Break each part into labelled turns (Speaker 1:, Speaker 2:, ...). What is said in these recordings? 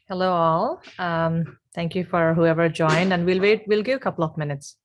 Speaker 1: Hello, all. Thank you for whoever joined, and we'll wait. We'll give a couple of minutes.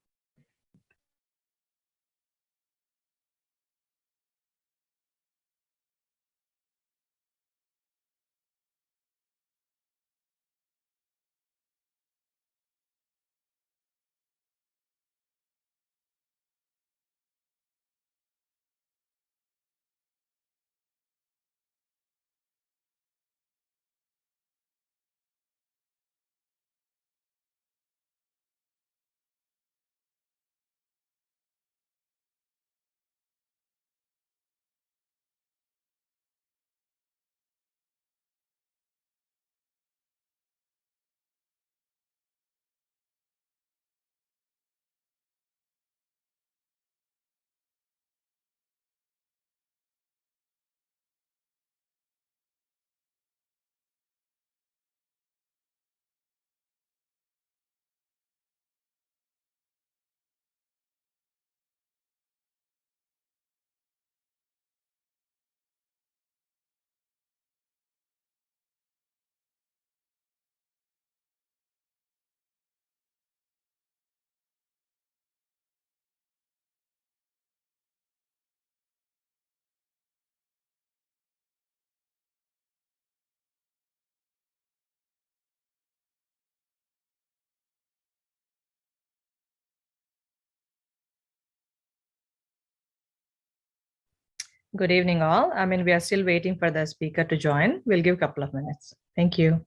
Speaker 1: Good evening, all. We are still waiting for the speaker to join. We'll give a couple of minutes. Thank you.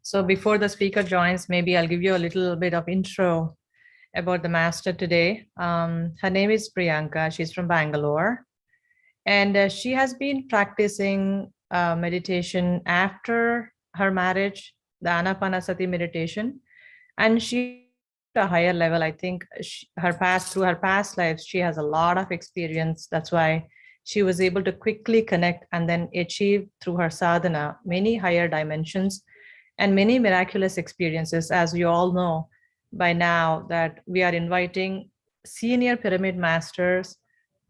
Speaker 1: So before the speaker joins, maybe I'll give you a little bit of intro about the master today. Her name is Priyanka. She's from Bangalore, and she has been practicing meditation after her marriage, the Anapanasati meditation, and she a higher level. I think through her past lives, she has a lot of experience. That's why she was able to quickly connect and then achieve through her sadhana many higher dimensions and many miraculous experiences. As you all know by now, that we are inviting senior pyramid masters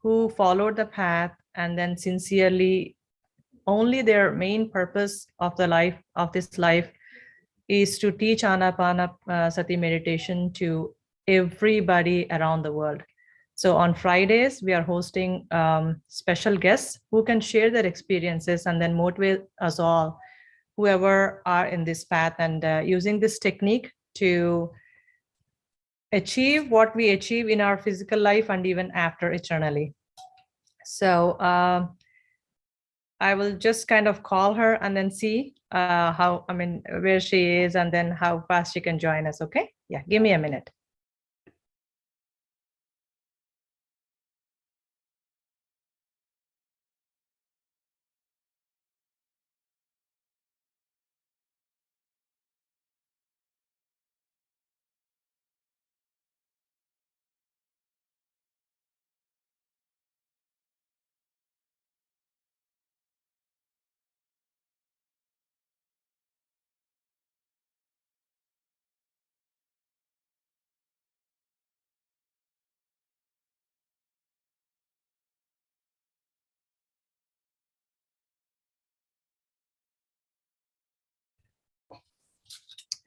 Speaker 1: who followed the path and then sincerely, only their main purpose of this life is to teach Sati meditation to everybody around the world. So on Fridays, we are hosting special guests who can share their experiences and then motivate us all, whoever are in this path, and using this technique to achieve what we achieve in our physical life and even after eternally. So I will just kind of call her and then see where she is and then how fast she can join us. Okay. Yeah. Give me a minute.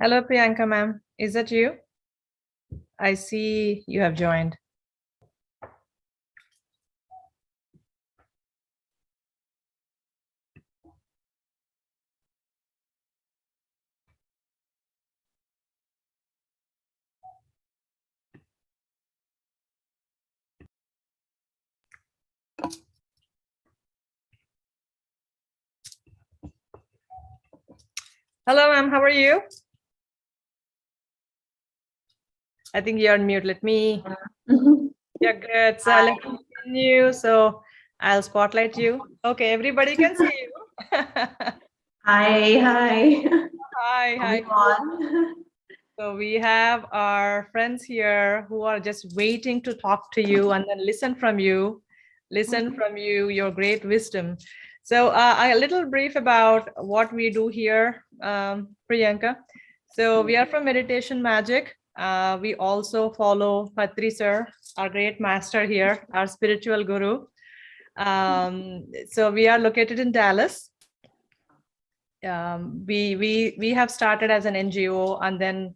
Speaker 1: Hello, Priyanka ma'am. Is that you? I see you have joined. Hello, ma'am. How are you? I think you're on mute. Let me. Yeah, good. So let me pin you. So I'll spotlight you. Okay, everybody can see you.
Speaker 2: Hi, hi.
Speaker 1: Hi, hi.
Speaker 2: Everyone.
Speaker 1: So we have our friends here who are just waiting to talk to you and then listen from you, your great wisdom. So a little brief about what we do here, Priyanka. So we are from Meditation Magic. We also follow Patri sir, our great master here, our spiritual guru. So we are located in Dallas. We have started as an NGO, and then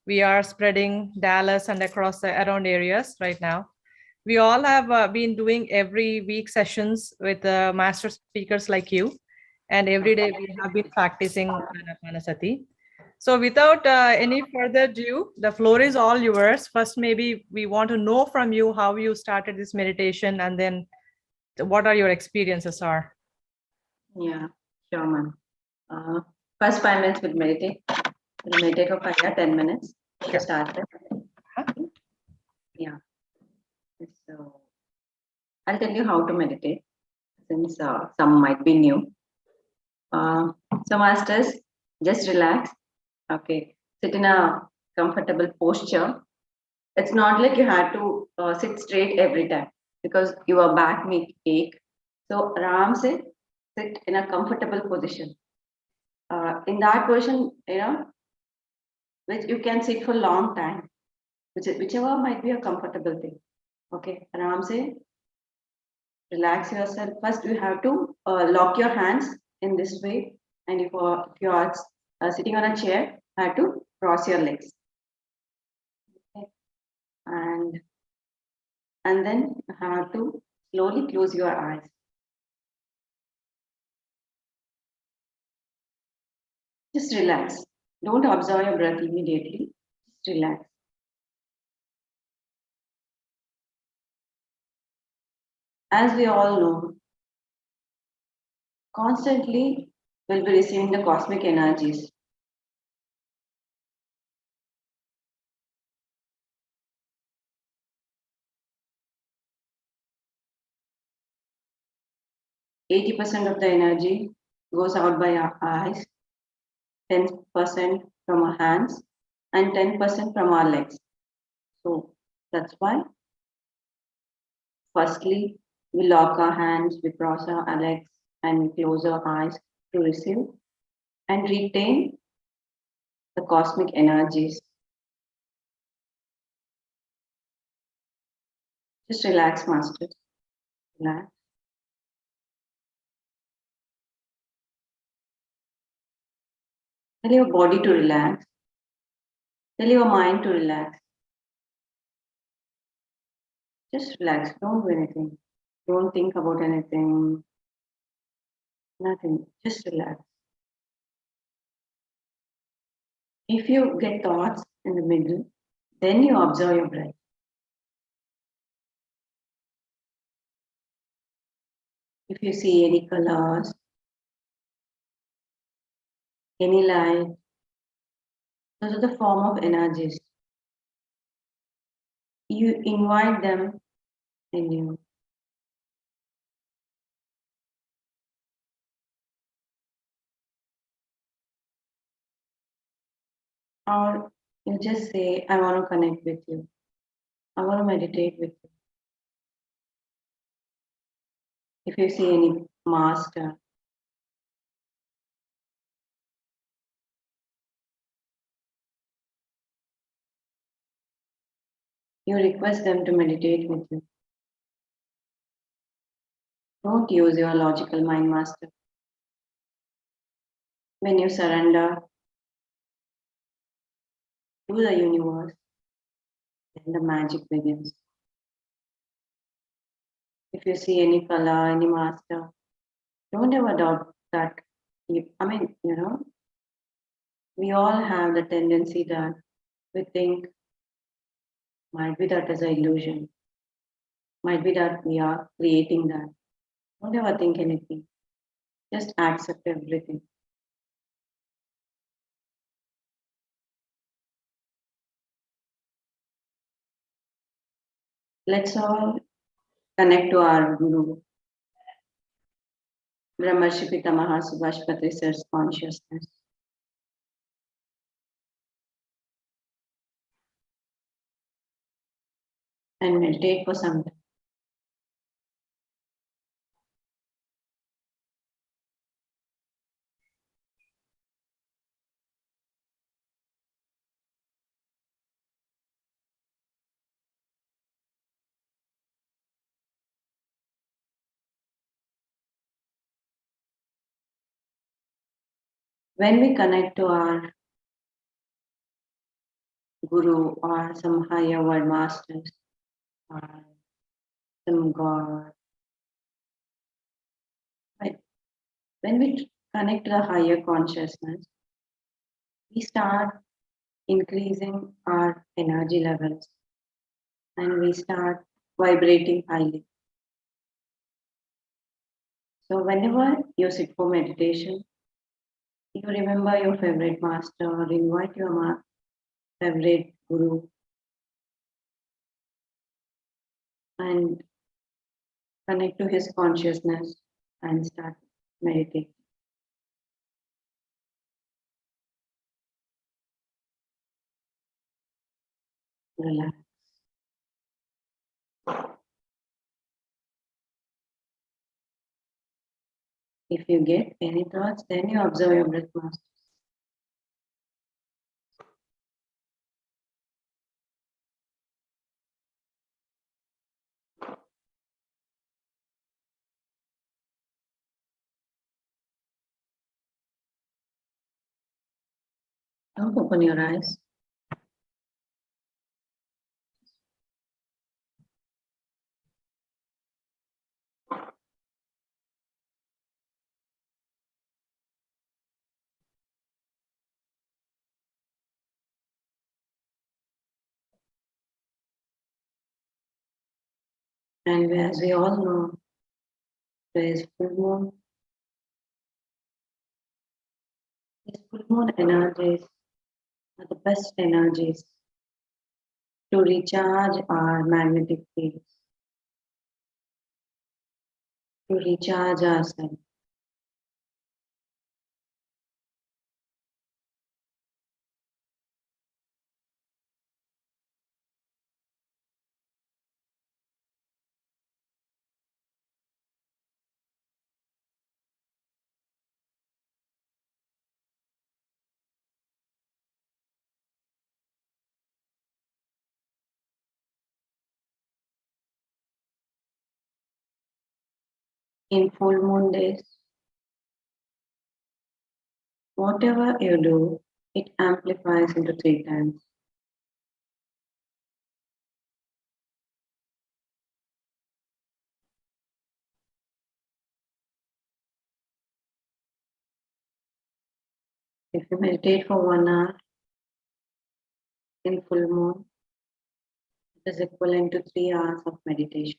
Speaker 1: we are spreading Dallas and across the around areas right now. We all have been doing every week sessions with master speakers like you, and every day we have been practicing Anapanasati. So without any further ado, the floor is all yours. First, maybe we want to know from you how you started this meditation, and then what are your experiences are.
Speaker 2: Yeah, sure, ma'am. First 5 minutes we'll meditate. We'll meditate for 10 minutes to start with. Yeah. So I'll tell you how to meditate since some might be new. So masters, just relax. Okay. Sit in a comfortable posture. It's not like you have to sit straight every time because your back may ache. So aram se sit in a comfortable position. In that position, which you can sit for long time, whichever might be a comfortable thing. Okay, aram se relax yourself. First, you have to lock your hands in this way, and if you are sitting on a chair, you have to cross your legs. Okay. And then you have to slowly close your eyes. Just relax. Don't observe your breath immediately. Just relax. As we all know, constantly we'll be receiving the cosmic energies. %80 of the energy goes out by our eyes, 10% from our hands, and 10% from our legs. So that's why, firstly, we lock our hands, we cross our legs, and we close our eyes to receive and retain the cosmic energies. Just relax, master. Relax. Tell your body to relax. Tell your mind to relax. Just relax. Don't do anything. Don't think about anything. Nothing. Just relax. If you get thoughts in the middle, then you observe your breath. If you see any colors, any light, those are the form of energies. You invite them in you. Or you just say, I want to connect with you. I want to meditate with you. If you see any master, you request them to meditate with you. Don't use your logical mind, master. When you surrender, to the universe, then the magic begins. If you see any color, any master, don't ever doubt that. We all have the tendency that we think might be that is an illusion, might be that we are creating that. Don't ever think anything. Just accept everything. Let's all connect to our Guru, Brahmarshi Pitamaha Subhash Patricer's consciousness. And meditate for some time. When we connect to our Guru or some higher world masters or some God, right? When we connect to the higher consciousness, we start increasing our energy levels and we start vibrating highly. So, whenever you sit for meditation, you remember your favorite master or invite your favorite guru and connect to his consciousness and start meditating. Relax. If you get any thoughts, then you observe your breath master. Don't open your eyes. And as we all know, there is full moon. These full moon energies are the best energies to recharge our magnetic fields, to recharge ourselves. In full moon days, whatever you do, it amplifies into 3 times. If you meditate for 1 hour in full moon, it is equivalent to 3 hours of meditation.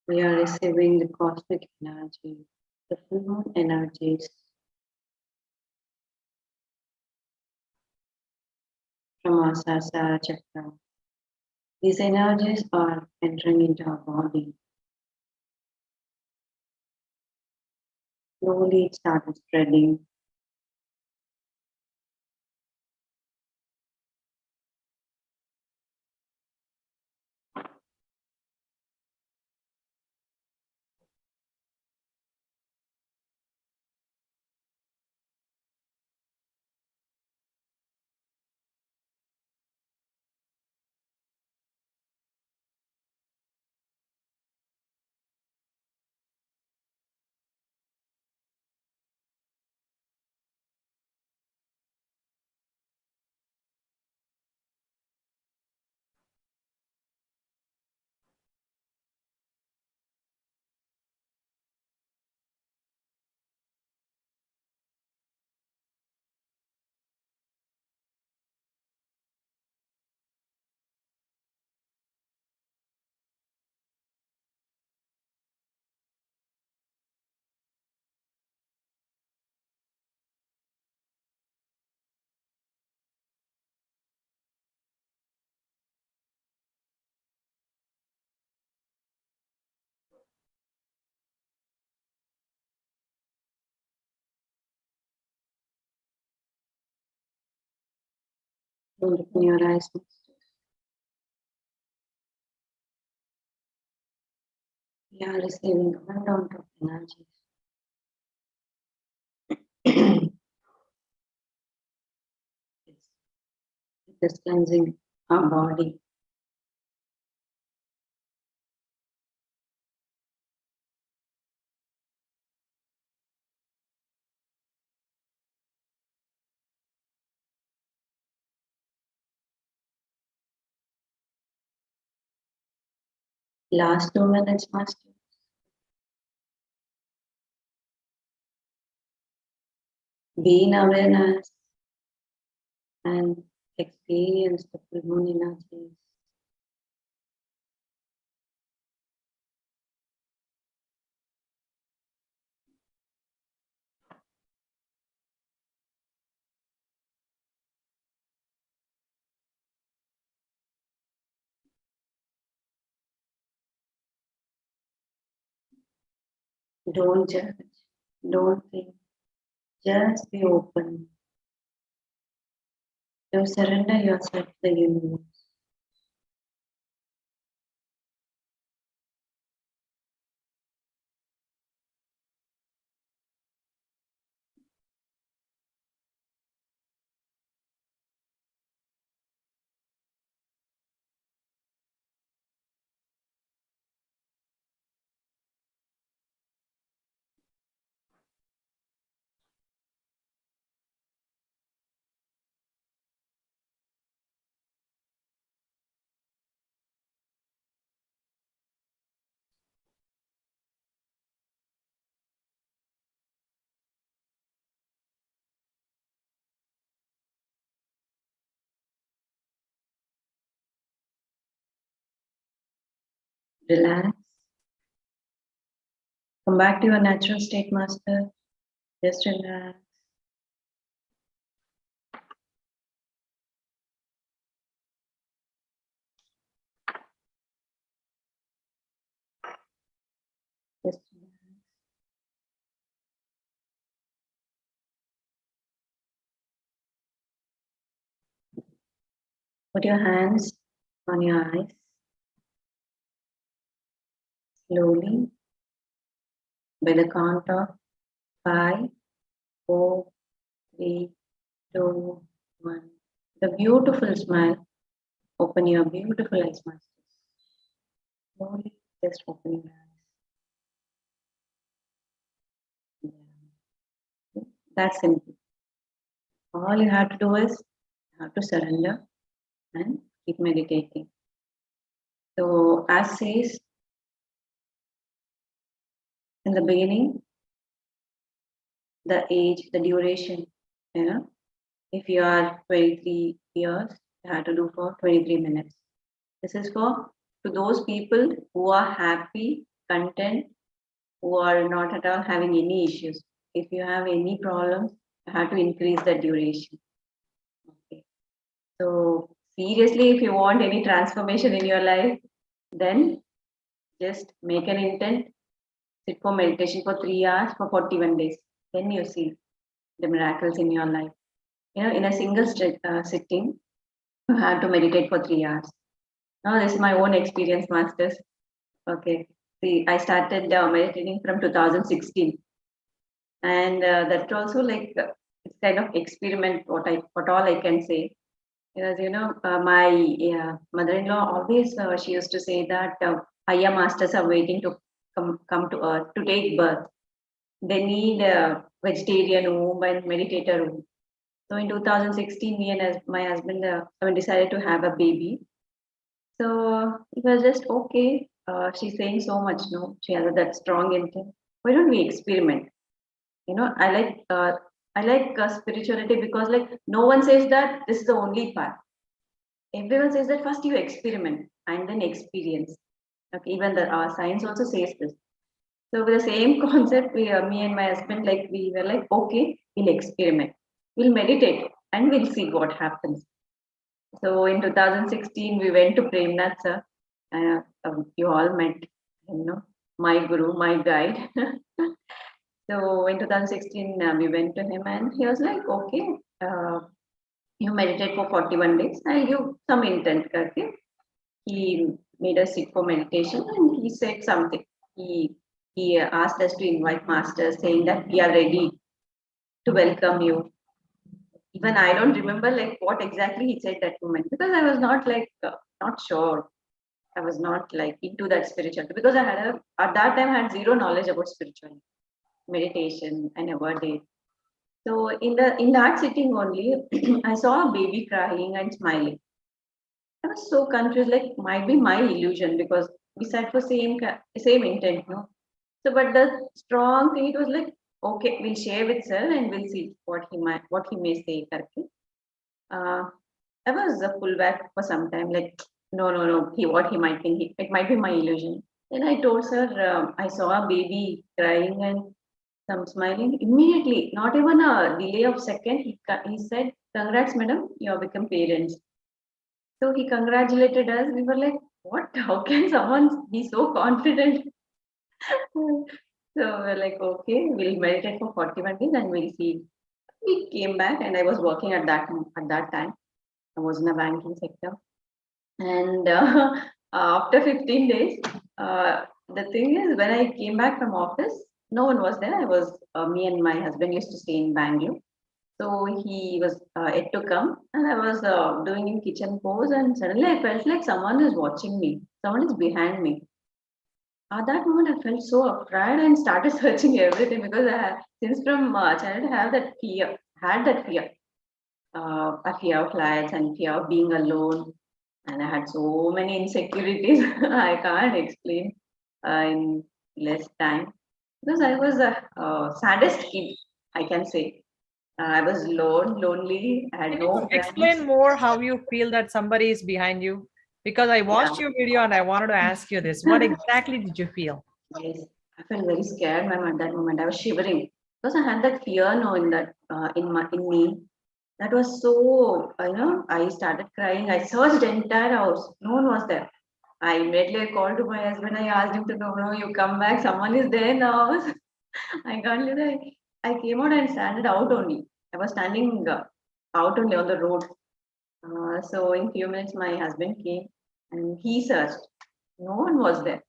Speaker 2: We are receiving the cosmic energy, the full moon energies from our Sahasrara chakra. These energies are entering into our body. Slowly it started spreading. Don't open your eyes. We are receiving amount of energy. It is cleansing our body. Last 2 minutes, Master. Be in awareness and experience the full moon energies. Don't judge, don't think, just be open. You surrender yourself to the universe. Relax. Come back to your natural state, Master. Just relax. Just relax. Put your hands on your eyes. Slowly, by the count of 5, 4, 3, 2, 1. The beautiful smile. Open your beautiful eyes, Master. Slowly, just open your eyes. Yeah. That's simple. All you have to do is you have to surrender and keep meditating. So, as says in the beginning, the age, the duration, if you are 23 years, you have to do for 23 minutes. This is for to those people who are happy, content, who are not at all having any issues. If you have any problems, you have to increase the duration. Okay. So seriously, if you want any transformation in your life, then just make an intent, sit for meditation for 3 hours for 41 days. Then you see the miracles in your life. In a single sitting, you have to meditate for 3 hours. Now, this is my own experience, Masters. Okay. See, I started meditating from 2016. And that's also like it's kind of experiment what all I can say. Because my mother-in-law always she used to say that Aya masters are waiting to come to earth to take birth. They need a vegetarian womb and meditator womb. So in 2016, me and my husband decided to have a baby. So it was just okay. She's saying so much, no? She has that strong intent. Why don't we experiment? I like spirituality because like no one says that this is the only path. Everyone says that first you experiment and then experience. Okay, even the science also says this. So with the same concept, me and my husband, like we were like, okay, we'll experiment, we'll meditate, and we'll see what happens. So in 2016, we went to Premnath sir. You all met, my guru, my guide. So in 2016, we went to him, and he was like, okay, you meditate for 41 days. I'll give some intent. Okay? He made us sit for meditation and he said something. He asked us to invite masters, saying that we are ready to welcome you. Even I don't remember like what exactly he said that moment because I was not like not sure. I was not like into that spirituality because I had at that time I had zero knowledge about spirituality, meditation. I never did. So in that sitting only, I saw a baby crying and smiling. I was so confused, like might be my illusion because we sat for same intent, no. So, but the strong thing it was like, okay, we'll share with sir and we'll see what he may say. Correctly. I was a pullback for some time, like no, what he might think, it might be my illusion. Then I told sir, I saw a baby crying and some smiling immediately, not even a delay of second. He said, "Congrats, madam, you have become parents." So he congratulated us. We were like, "What? How can someone be so confident?" So we're like, "Okay, we'll meditate for 41 days and we'll see." We came back, and I was working at that time. I was in the banking sector, and after 15 days, the thing is, when I came back from office, no one was there. I was me and my husband used to stay in Bangalore. So he was yet to come, and I was doing in kitchen pose, and suddenly I felt like someone is watching me. Someone is behind me. At that moment, I felt so afraid and started searching everything because since from childhood, I have that fear, had that fear, a fear of lights and fear of being alone, and I had so many insecurities I can't explain in less time because I was a saddest kid, I can say. I was lonely. I had
Speaker 1: Can
Speaker 2: no
Speaker 1: you
Speaker 2: friends.
Speaker 1: explain more how you feel that somebody is behind you? Because I
Speaker 2: Yeah,
Speaker 1: watched your video and I wanted to ask you this. What exactly did you feel?
Speaker 2: yes. I felt very scared, ma'am, at that moment. I was shivering because I had that fear, no, in me. That was so, I started crying. I searched the entire house. No one was there. I immediately called to my husband. I asked him to no, you come back. Someone is there in the house. I can't live there. I came out and standed out only. I was standing out only on the road. So in few minutes, my husband came and he searched. No one was there.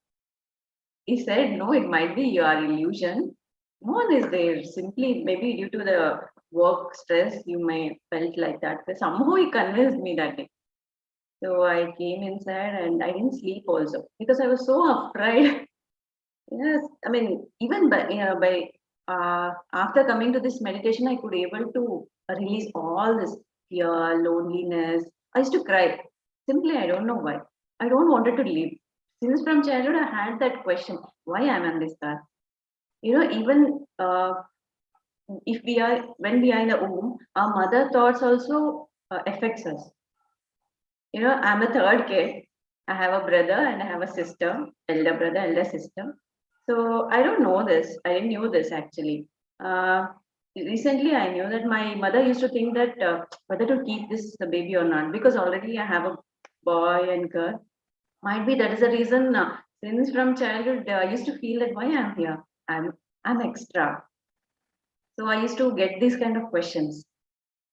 Speaker 2: He said, "No, it might be your illusion. No one is there. Simply, maybe due to the work stress, you may felt like that." But somehow he convinced me that day. So I came inside and I didn't sleep also because I was so afraid. Yes, I mean, even by after coming to this meditation, I could able to release all this fear, loneliness. I used to cry. Simply, I don't know why. I don't wanted to live. Since from childhood, I had that question: why I'm on this path? Even if we are when we are in the womb, our mother thoughts also affects us. I'm a third kid. I have a brother and I have a sister, elder brother, elder sister. So I don't know this. I didn't knew this actually. Recently, I knew that my mother used to think that whether to keep this baby or not because already I have a boy and girl. Might be that is the reason. Since from childhood, I used to feel that why I'm here. I'm extra. So I used to get these kind of questions.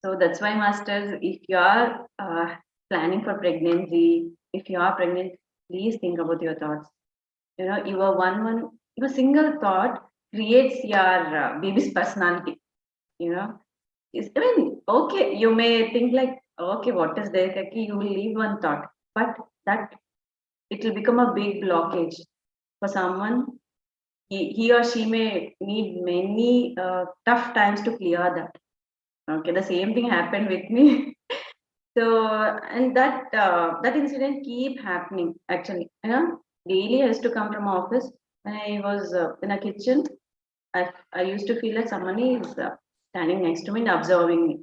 Speaker 2: So that's why, masters, if you are planning for pregnancy, if you are pregnant, please think about your thoughts. Your single thought creates your baby's personality. You know, okay, you may think like, okay, what is there? Kaki, you will leave one thought, but that it will become a big blockage for someone. He or she may need many tough times to clear that. Okay, the same thing happened with me. So, and that incident keep happening actually. Daily I used to come from office. When I was in a kitchen, I used to feel like someone is standing next to me and observing me.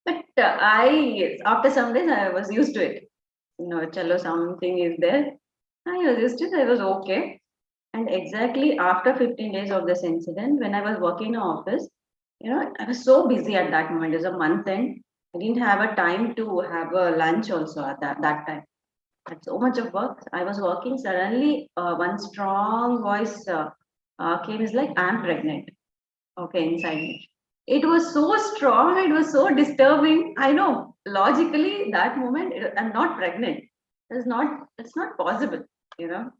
Speaker 2: But I after some days I was used to it. Chalo, something is there. I was used to it. I was okay. And exactly after 15 days of this incident, when I was working in an office, I was so busy at that moment. It was a month end. I didn't have a time to have a lunch also at that time. I had so much of work. I was working. Suddenly, one strong voice came. Is like, "I'm pregnant." Okay, inside me. it was so strong, it was so disturbing. I know logically that moment I'm not pregnant. It's not possible, you know,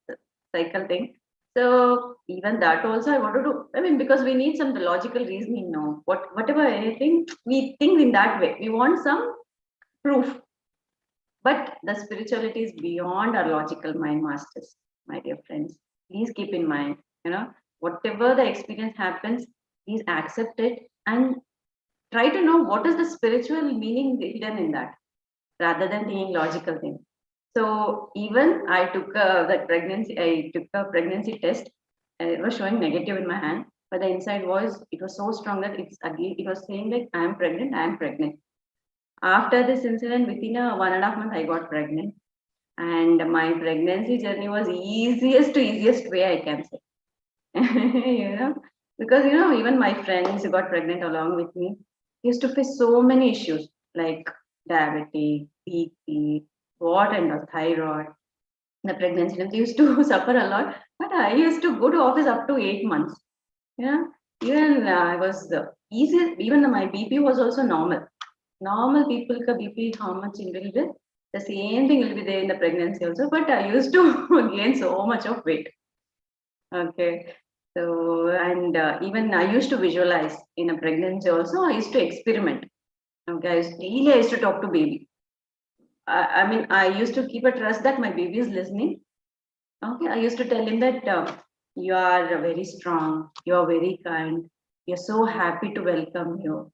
Speaker 2: the cycle thing. So even that also I wanted to, I mean, because we need some logical reasoning now. Whatever anything, we think in that way. We want some proof. But the spirituality is beyond our logical mind, masters, my dear friends. Please keep in mind, whatever the experience happens, please accept it and try to know what is the spiritual meaning hidden in that rather than being logical thing. So even I took I took a pregnancy test. It was showing negative in my hand, but the inside it was so strong that it was saying like I am pregnant, I am pregnant. After this incident, within a 1.5 months, I got pregnant, and my pregnancy journey was easiest way I can say. you know, because even my friends who got pregnant along with me used to face so many issues like diabetes, BP, what and the thyroid. The pregnancy they used to suffer a lot, but I used to go to office up to 8 months. Yeah, even I was easy. Even my BP was also normal. Normal people ka BP how much in will be the same thing will be there in the pregnancy also. But I used to gain so much of weight. Okay. So, and even I used to visualize in a pregnancy also, I used to experiment. Okay, I used to talk to baby. I mean, I used to keep a trust that my baby is listening. Okay, I used to tell him that you are very strong, you are very kind, you're so happy to welcome you,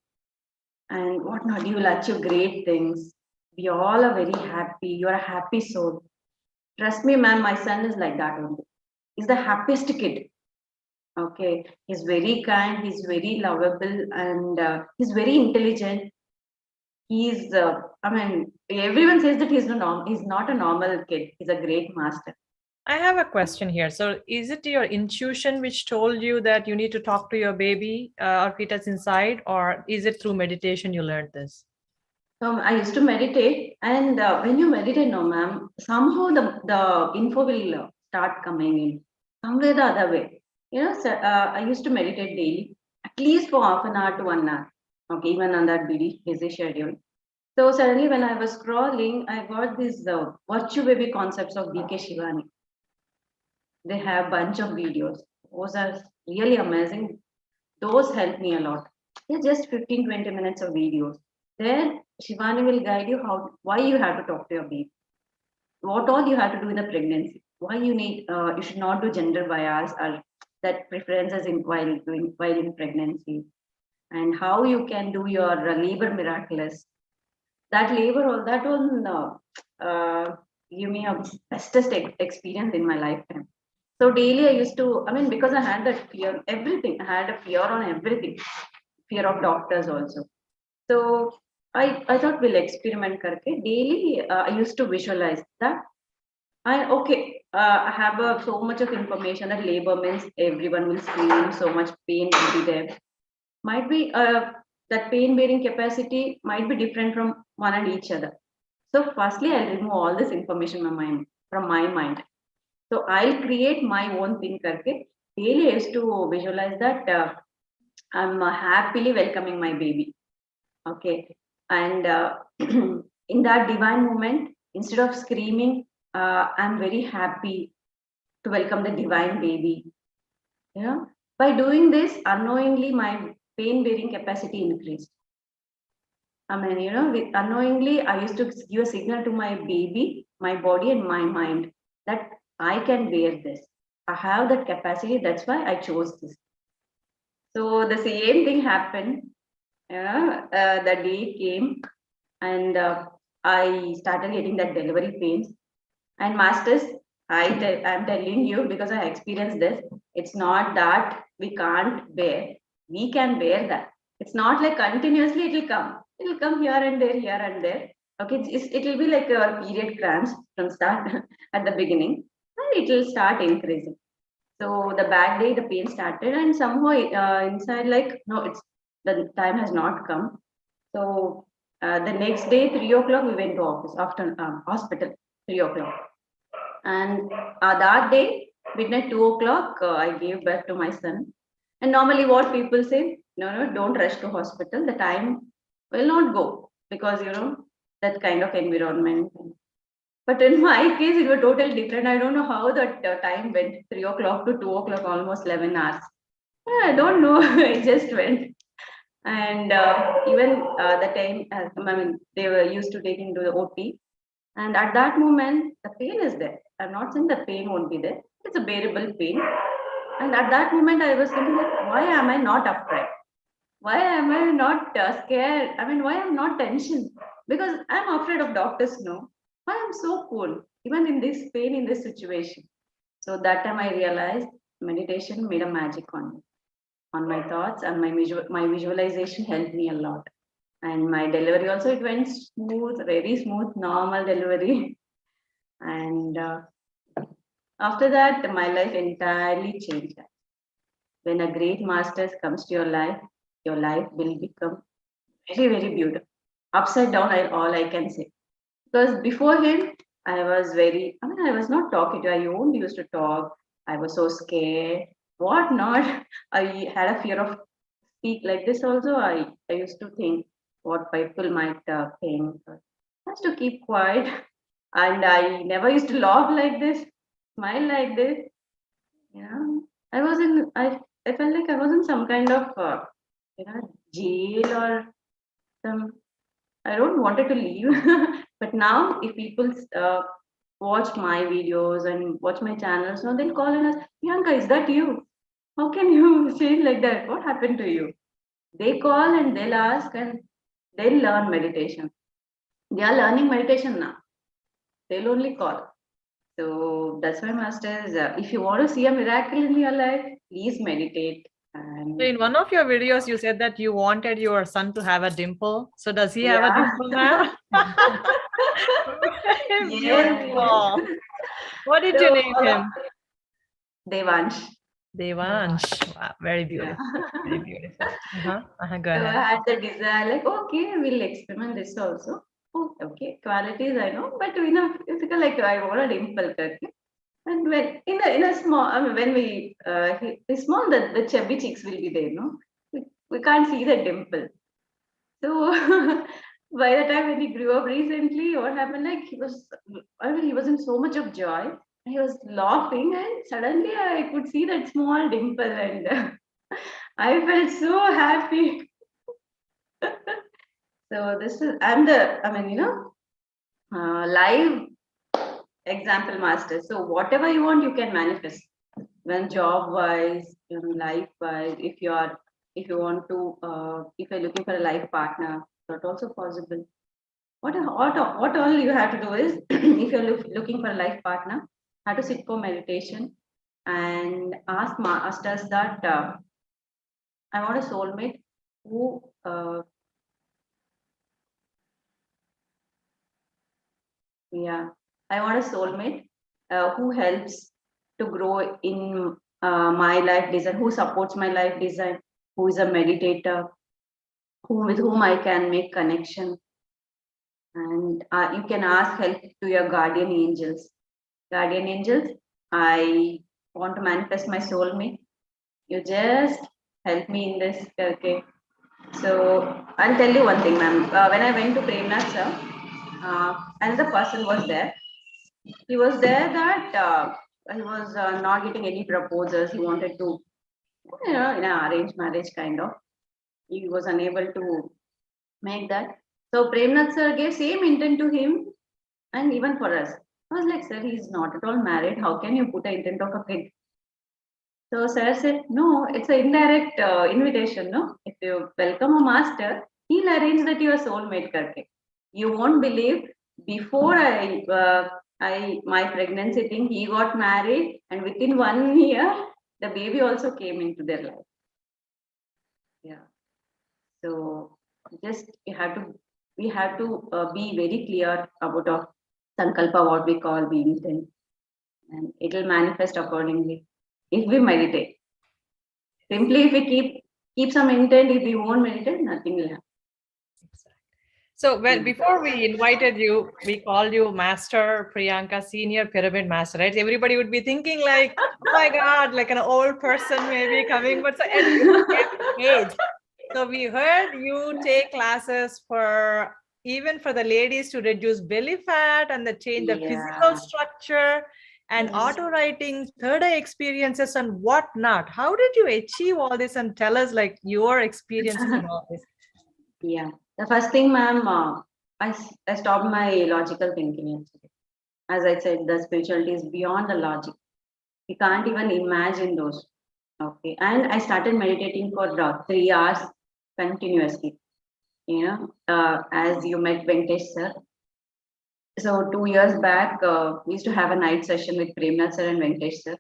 Speaker 2: and whatnot, you will achieve great things. We all are very happy, you're a happy soul. Trust me, ma'am, my son is like that only. He's the happiest kid. Okay, he's very kind, he's very lovable, and he's very intelligent. I mean, everyone says that he's not a normal kid. He's a great master.
Speaker 1: I have a question here. So, is it your intuition which told you that you need to talk to your baby or fetus inside, or is it through meditation you learned this?
Speaker 2: So I used to meditate, and when you meditate, no, ma'am, somehow the info will start coming in some way the other way. So, I used to meditate daily, at least for half an hour to 1 hour. Okay, even on that busy schedule. So suddenly, when I was scrolling, I got this virtue baby concepts of BK Shivani. They have bunch of videos. Those are really amazing. Those help me a lot. They're just 15-20 minutes of videos. There, Shivani will guide you why you have to talk to your baby, what all you have to do in the pregnancy, why you should not do gender bias or that preferences while in pregnancy, and how you can do your labor miraculous. That labor, all that one, give me a bestest experience in my lifetime. So daily I used to, I mean, because I had that fear, everything, I had a fear on everything, fear of doctors also. So I thought we'll experiment karke. Daily, I used to visualize that. I have so much of information that labor means everyone will scream, so much pain will be there. Might be that pain bearing capacity might be different from one and each other. So firstly, I'll remove all this information from my mind. So I'll create my own thing karke. Daily I used to visualize that I'm happily welcoming my baby. Okay. And in that divine moment, instead of screaming, I'm very happy to welcome the divine baby. By doing this, unknowingly, my pain bearing capacity increased. I mean, unknowingly, I used to give a signal to my baby, my body, and my mind that I can bear this. I have that capacity. That's why I chose this. So the same thing happened. The day came, and I started getting that delivery pains. And masters, I'm telling you because I experienced this. It's not that we can't bear. We can bear that. It's not like continuously it will come. It will come here and there, here and there. Okay, it will be like a period cramps from start at the beginning, and it will start increasing. So the bad day, the pain started, and somehow inside, like no, the time has not come. So the next day, 3 o'clock, we went to office after hospital, 3 o'clock. And that day, midnight 2 o'clock, I gave birth to my son. And normally, what people say, no, don't rush to hospital. The time will not go because, that kind of environment. But in my case, it was totally different. I don't know how that time went, 3 o'clock to 2 o'clock, almost 11 hours. Yeah, I don't know. It just went. And even the time, I mean, they were used to taking to the OT. And at that moment, the pain is there. I'm not saying the pain won't be there. It's a bearable pain. And at that moment, I was thinking, like, why am I not afraid? Why am I not scared? I mean, why am I not tension? Because I'm afraid of doctors, no. Why I'm so cool, even in this pain, in this situation. So that time I realized meditation made a magic on my thoughts, and my visualization helped me a lot. And my delivery also, it went smooth, very smooth, normal delivery. And after that, my life entirely changed. When a great master comes to your life will become very, very beautiful. Upside down, all I can say. Because before him, I was not talking to, I won't used to talk. I was so scared. What not? I had a fear of speak like this also. I used to think what people might think. I used to keep quiet. And I never used to laugh like this, smile like this. Yeah. I felt like I was in some kind of, jail or some, I don't wanted to leave. But now, if people watch my videos and watch my channels, now they'll call and ask, Priyanka, is that you? How can you change like that? What happened to you? They call and they'll ask and they'll learn meditation. They are learning meditation now. They'll only call. So that's why, masters, if you want to see a miracle in your life, please meditate. And
Speaker 1: So in one of your videos, you said that you wanted your son to have a dimple. So does he have a
Speaker 2: yeah.
Speaker 1: dimple now?
Speaker 2: Yes.
Speaker 1: Beautiful. What did you
Speaker 2: So,
Speaker 1: name him?
Speaker 2: Devansh.
Speaker 1: Devansh. Wow, very
Speaker 2: Yeah.
Speaker 1: beautiful. Very beautiful. Go
Speaker 2: So I
Speaker 1: ahead.
Speaker 2: had the desire, like, okay, we'll experiment this also. Oh, okay, qualities I know, but physical, like I want a dimple. Okay? And when in a small, I mean, when we the small, the chubby cheeks will be there, no, we can't see the dimple. So by the time when he grew up recently, what happened? Like I mean, he was in so much of joy. He was laughing, and suddenly I could see that small dimple, and I felt so happy. So this is I'm the I mean live example master. So whatever you want, you can manifest. When job wise, life wise, if you want to if you're looking for a life partner, that's also possible. What all you have to do is if you're looking for a life partner, have to sit for meditation and ask masters that I want a soulmate who yeah, I want a soulmate who helps to grow in my life design, who supports my life design, who is a meditator, with whom I can make connection, and you can ask help to your guardian angels. Guardian angels, I want to manifest my soulmate. You just help me in this, okay? So I'll tell you one thing, ma'am. When I went to Premnath sir, another person was there. He was there that he was not getting any proposals. He wanted to, in an arranged marriage kind of. He was unable to make that. So Premnath sir gave same intent to him and even for us. I was like, sir, he's not at all married. How can you put an intent of a kid? So sir said, no, it's an indirect invitation. No, if you welcome a master, he'll arrange that you are soulmate karke. You won't believe. Before I my pregnancy thing, he got married, and within 1 year, the baby also came into their life. Yeah. So just we have to be very clear about our sankalpa, what we call the intent, and it will manifest accordingly if we meditate. Simply, if we keep some intent, if we won't meditate, nothing will happen.
Speaker 1: So before we invited you, we called you Master Priyanka, Senior Pyramid Master, right? Everybody would be thinking like, oh my God, like an old person maybe coming, but so and you get paid. So we heard you take classes for even for the ladies to reduce belly fat and the change the physical
Speaker 2: Yeah.
Speaker 1: structure and
Speaker 2: Yes.
Speaker 1: auto writing, third eye experiences and whatnot. How did you achieve all this and tell us like your experiences and all this?
Speaker 2: Yeah. The first thing, ma'am, I stopped my logical thinking actually. As I said, the spirituality is beyond the logic. We can't even imagine those. Okay. And I started meditating for 3 hours continuously. As you met Venkesh sir. So 2 years back, we used to have a night session with Premnath sir and Venkesh sir.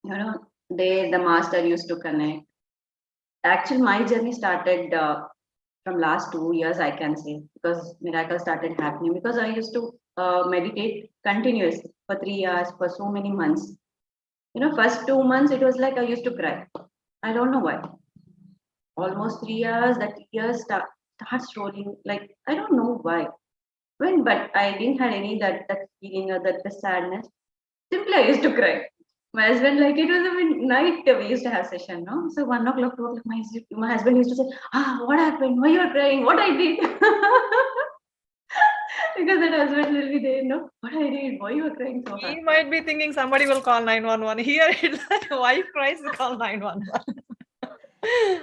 Speaker 2: The master used to connect. Actually, my journey started from last 2 years, I can say, because miracle started happening. Because I used to meditate continuously for 3 hours for so many months. First 2 months it was like I used to cry. I don't know why. Almost 3 years, that tears starts rolling. Like I don't know why. But I didn't have any that feeling or that the sadness. Simply, I used to cry. My husband, like it was a night, we used to have session, no? So 1 o'clock, 2 o'clock, my husband used to say, what happened? Why you are crying? What I did? Because that husband will be there, no? What I did? Why you are crying so hard?
Speaker 1: He might be thinking somebody will call 911. Here it's like wife cries to call 911.
Speaker 2: I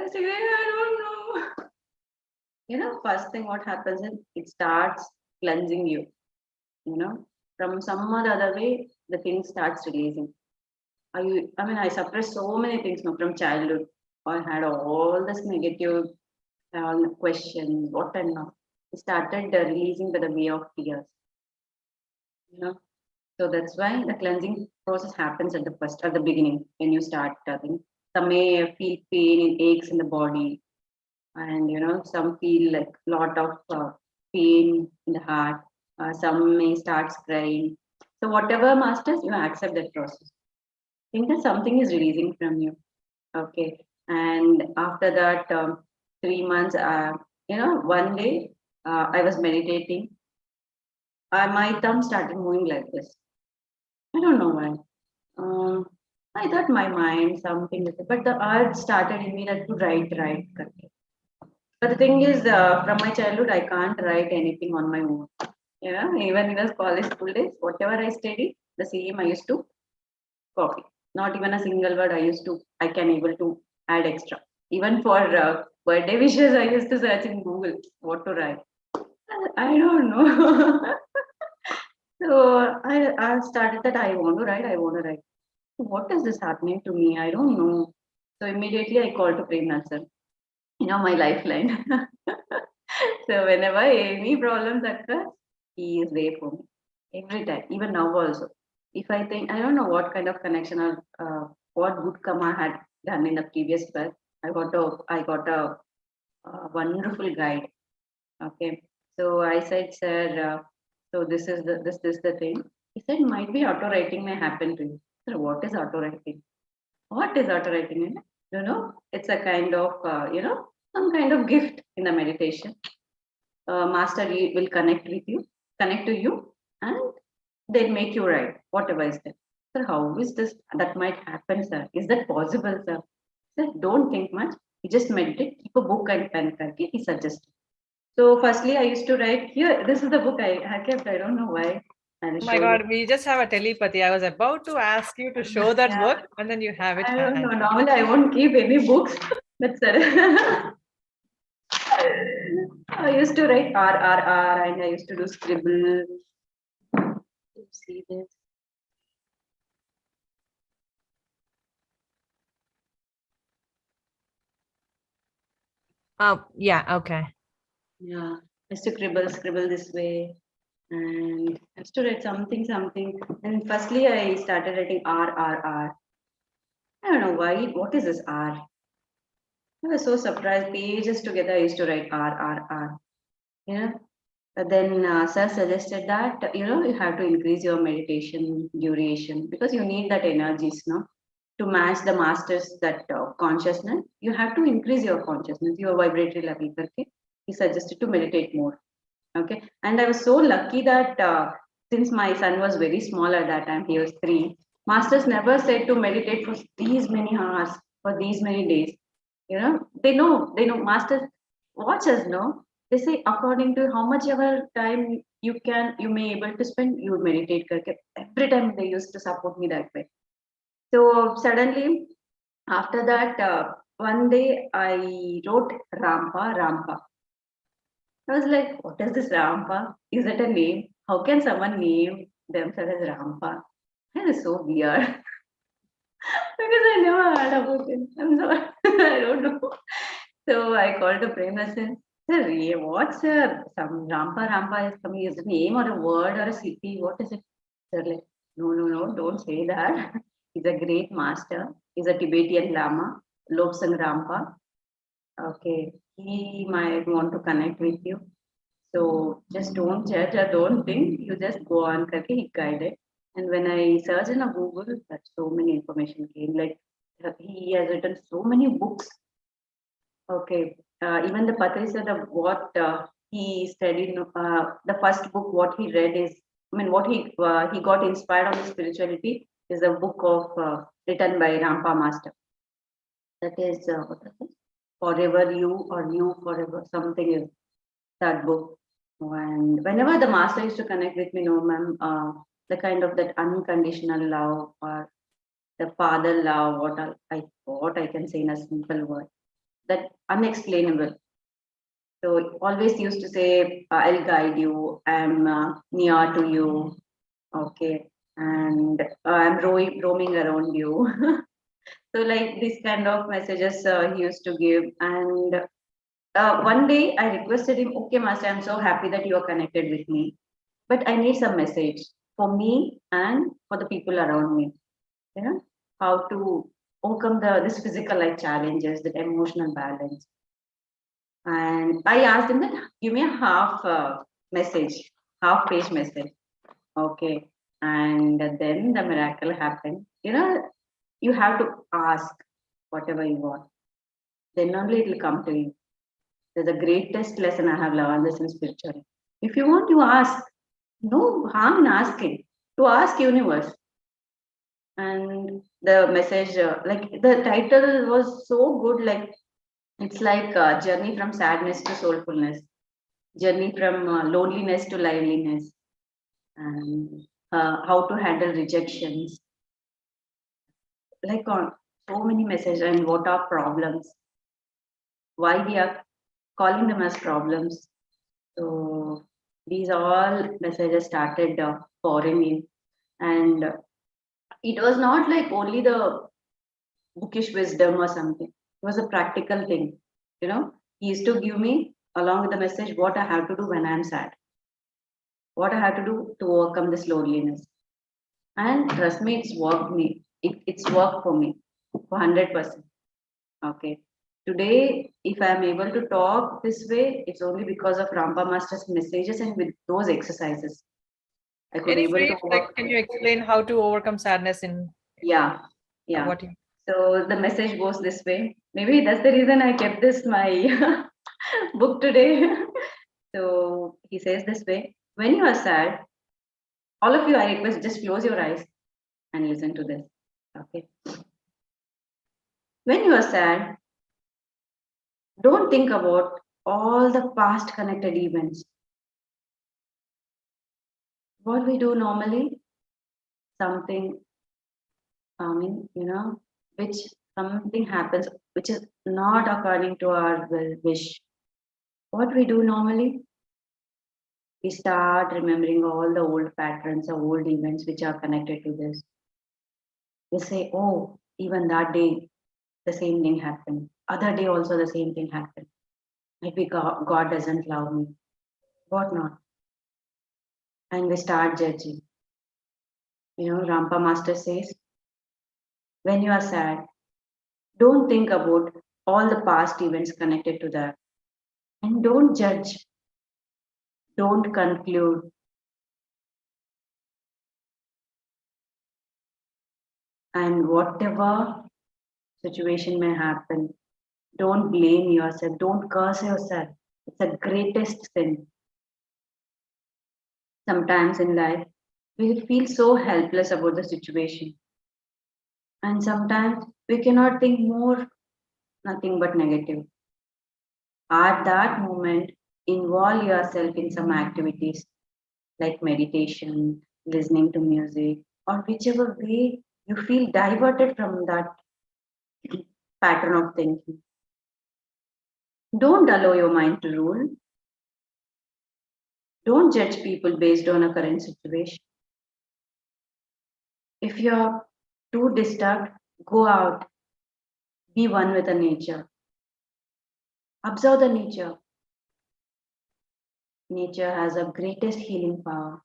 Speaker 2: was like, I don't know. First thing what happens is it starts cleansing you. From some or the other way, the thing starts releasing. I suppressed so many things from childhood. I had all this negative questions, what and not. I started releasing by the way of tears. So that's why the cleansing process happens at the beginning when you start. Some may feel pain and aches in the body, and some feel like lot of pain in the heart. Some may start crying. So whatever masters, you accept that process. Think that something is releasing from you. Okay. And after that, 3 months, one day I was meditating. My thumb started moving like this. I don't know why. Um, I thought my mind, something like that, but the urge started in me that to write. But the thing is, from my childhood, I can't write anything on my own. Even in the college school days, whatever I studied, the same I used to copy. Not even a single word I can able to add extra. Even for birthday wishes, I used to search in Google what to write. I don't know. So I started that I want to write. What is this happening to me? I don't know. So immediately I called to Premnath sir, my lifeline. So whenever any problems occur, he is there for me. Every time, even now also. If I think, I don't know what kind of connection or what good karma I had done in the previous birth, I got a wonderful guide. Okay. So I said, sir, so this is the thing. He said, might be auto writing may happen to you. Sir, what is auto writing? What is auto writing? It's a kind of some kind of gift in the meditation. Master will connect to you, and they'll make you write whatever is there. Sir, how is this? That might happen, sir. Is that possible, sir? Sir, don't think much. You just meditate. Keep a book and pen. Okay, he suggested. So, firstly, I used to write here. This is the book I kept. I don't know why. I'll
Speaker 1: Oh my
Speaker 2: show you.
Speaker 1: God, we just have a telepathy. I was about to ask you to show that
Speaker 2: Yeah,
Speaker 1: book and then you have it
Speaker 2: I don't know.
Speaker 1: handy.
Speaker 2: Normally, I won't keep any books. That's it. I used to write R, and I used to do scribble. You see this?
Speaker 1: Oh, yeah, okay.
Speaker 2: Yeah, I used to scribble this way, and I used to write something. And firstly, I started writing R. I don't know why. What is this R? I was so surprised. Pages together, I used to write R. Yeah. But then sir suggested that you have to increase your meditation duration because you need that energies, no, to match the masters that consciousness. You have to increase your consciousness, your vibratory level. Okay, he suggested to meditate more. Okay, and I was so lucky that since my son was very small at that time, he was 3. Masters never said to meditate for these many hours for these many days. They know, masters watch us, no? They say according to how much ever time you may able to spend, you meditate karke. Every time they used to support me that way. So suddenly, after that, one day I wrote Rampa, Rampa. I was like, what is this Rampa? Is it a name? How can someone name themselves as Rampa? That is so weird because I never heard about it. I'm sorry, I don't know. So I called the Prem and said, sir, what's some Rampa Rampa is coming? Is it a name or a word or a city? What is it? They're like, no, don't say that. He's a great master. He's a Tibetan Lama, Lobsang Rampa. Okay, he might want to connect with you. So just don't judge or don't think. You just go on. Karke he guided. And when I searched in a Google, that so many information came. Like he has written so many books. Okay, even the Patri said of what he studied. The first book what he read is, I mean, what he got inspired on his spirituality is a book of written by Rampa Master. That is what is it? Forever You or You Forever, something is that book. And whenever the master used to connect with me, no, ma'am, the kind of that unconditional love or the father love, what I can say in a simple word, that unexplainable. So always used to say, I'll guide you, I'm near to you, okay, and I'm roaming around you. So like this kind of messages he used to give. And one day I requested him, okay, master, I'm so happy that you are connected with me, but I need some message for me and for the people around me. Yeah, how to overcome this physical life challenges, that emotional balance. And I asked him that give me a half message, half page message. Okay, and then the miracle happened. You have to ask whatever you want, then only it will come to you. There's the greatest lesson I have learned this in spirituality. If you want, you ask. No harm in asking. To ask universe. And the message, like the title was so good. Like it's like journey from sadness to soulfulness, journey from loneliness to liveliness, and how to handle rejections. Like on so many messages and what are problems, why we are calling them as problems. So these all messages started pouring in, and it was not like only the bookish wisdom or something. It was a practical thing. He used to give me along with the message what I have to do when I'm sad, what I have to do to overcome this loneliness. And trust me, it's worked for me for 100%. Okay. Today, if I'm able to talk this way, it's only because of Rampa Master's messages and with those exercises. I could
Speaker 1: Any
Speaker 2: able to
Speaker 1: brief, like,
Speaker 2: work.
Speaker 1: can you explain how to overcome sadness in
Speaker 2: Yeah. Yeah.
Speaker 1: what you
Speaker 2: So the message goes this way. Maybe that's the reason I kept this my book today. So he says this way: when you are sad, all of you, I request just close your eyes and listen to this. Okay. When you are sad, don't think about all the past connected events. What we do normally, something, which something happens which is not according to our wish. What we do normally, we start remembering all the old patterns or old events which are connected to this. We say, oh, even that day, the same thing happened. Other day also the same thing happened. Maybe God doesn't love me. What not? And we start judging. Rampa Master says, when you are sad, don't think about all the past events connected to that. And don't judge. Don't conclude. And whatever situation may happen, don't blame yourself. Don't curse yourself. It's the greatest sin. Sometimes in life, we feel so helpless about the situation. And sometimes we cannot think more nothing but negative. At that moment, involve yourself in some activities like meditation, listening to music, or whichever way you feel diverted from that pattern of thinking. Don't allow your mind to rule. Don't judge people based on a current situation. If you're too disturbed, go out, be one with the nature. Observe the nature. Nature has the greatest healing power.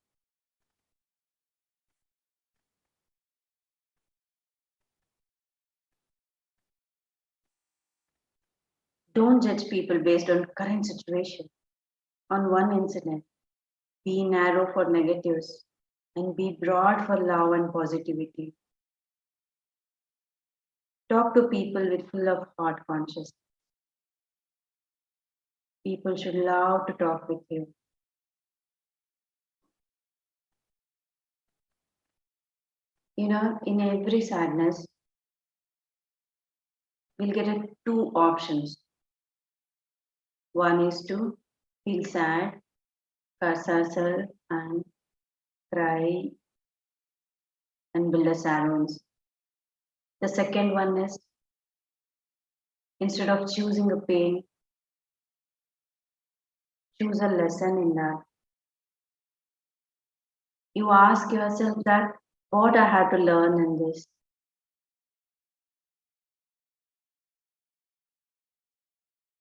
Speaker 2: Don't judge people based on current situation, on one incident. Be narrow for negatives and be broad for love and positivity. Talk to people with full of heart consciousness. People should love to talk with you. You know, in every sadness, we'll get two options. One is to feel sad, curse ourselves, and cry and build a salons. The second one is instead of choosing a pain, choose a lesson in that. You ask yourself that what I had to learn in this.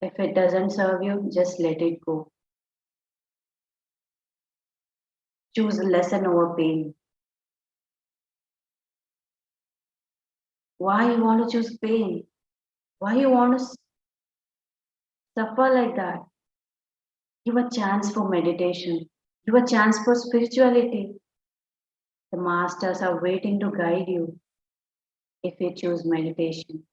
Speaker 2: If it doesn't serve you, just let it go. Choose a lesson over pain. Why you want to choose pain? Why you want to suffer like that? Give a chance for meditation. Give a chance for spirituality. The masters are waiting to guide you if you choose meditation.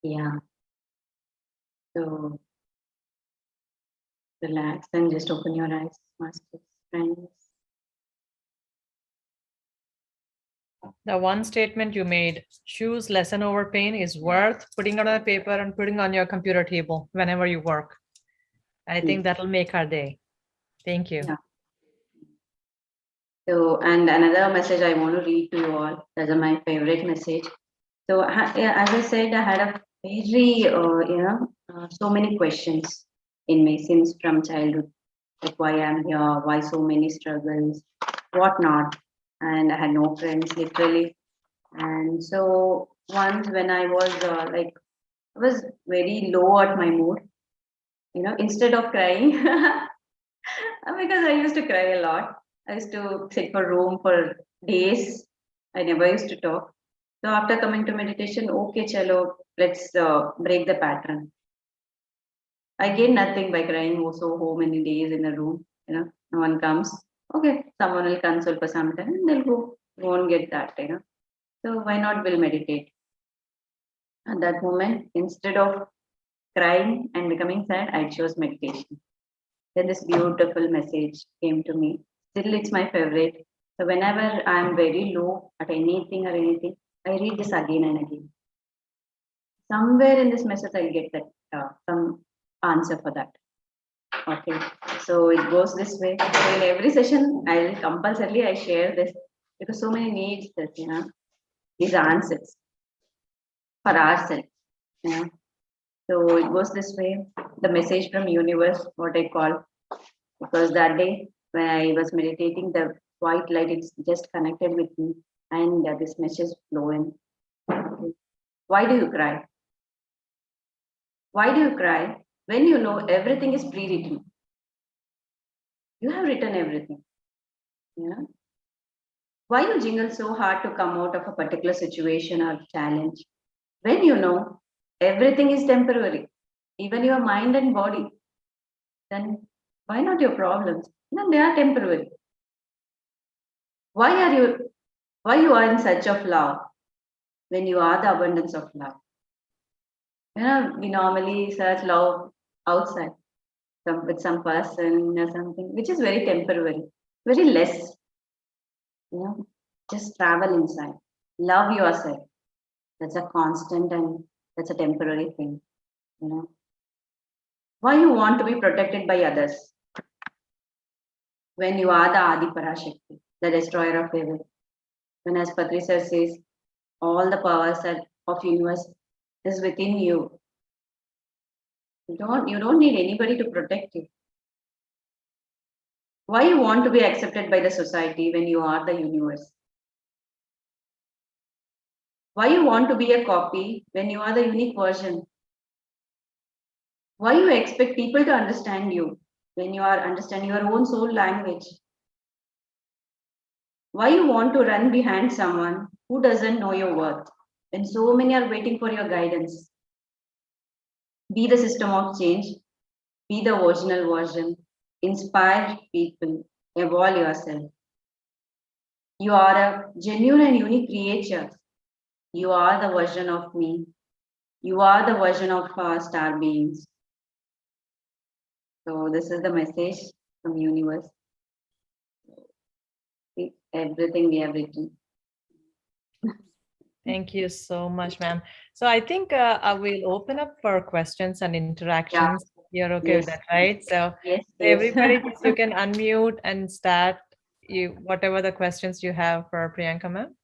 Speaker 2: Yeah. So relax and just open your eyes, masters, friends.
Speaker 1: The one statement you made, choose lesson over pain, is worth putting it on a paper and putting on your computer table whenever you work. I think that'll make our day. Thank you.
Speaker 2: Yeah. So, and another message I want to read to you all. That's my favorite message. So, as I said, I had a very, so many questions in me since from childhood, like why I'm here, why so many struggles, what not, and I had no friends literally. And so once when I was I was very low at my mood, instead of crying, because I used to cry a lot. I used to sit for room for days. I never used to talk. So after coming to meditation, okay, chalo, let's break the pattern. I gain nothing by crying also so many days in a room. No one comes. Okay, someone will console for some time and they'll go. Won't get that. So why not will meditate? At that moment, instead of crying and becoming sad, I chose meditation. Then this beautiful message came to me. Still, it's my favorite. So whenever I'm very low at anything, I read this again and again. Somewhere in this message, I'll get that some answer for that. Okay, so it goes this way. So in every session, I'll compulsorily I share this because so many needs this, these answers for ourselves. Yeah. So it goes this way. The message from universe, what I call, because that day when I was meditating, the white light is just connected with me, and this message flowing. Why do you cry? Why do you cry when you know everything is pre-written? You have written everything. Yeah. Why you jingle so hard to come out of a particular situation or challenge when you know everything is temporary, even your mind and body? Then why not your problems? Then they are temporary. Why are you? Why you are in search of love when you are the abundance of love? We normally search love outside, with some person or something, which is very temporary, very less. just travel inside. Love yourself. That's a constant and that's a temporary thing. Why you want to be protected by others when you are the Adi Parashakti, the destroyer of evil? When, as Patri sir says, all the powers of universe is within you. You don't need anybody to protect you. Why you want to be accepted by the society when you are the universe? Why you want to be a copy when you are the unique version? Why you expect people to understand you when you are understanding your own soul language? Why you want to run behind someone who doesn't know your worth? And so many are waiting for your guidance. Be the system of change. Be the original version. Inspire people. Evolve yourself. You are a genuine and unique creature. You are the version of me. You are the version of star beings. So this is the message from universe. It's everything we have written.
Speaker 1: Thank you so much, ma'am. So I think I will open up for questions and interactions. You're okay with that, right? So
Speaker 2: Yes.
Speaker 1: everybody, just you can unmute and start whatever the questions you have for Priyanka, ma'am.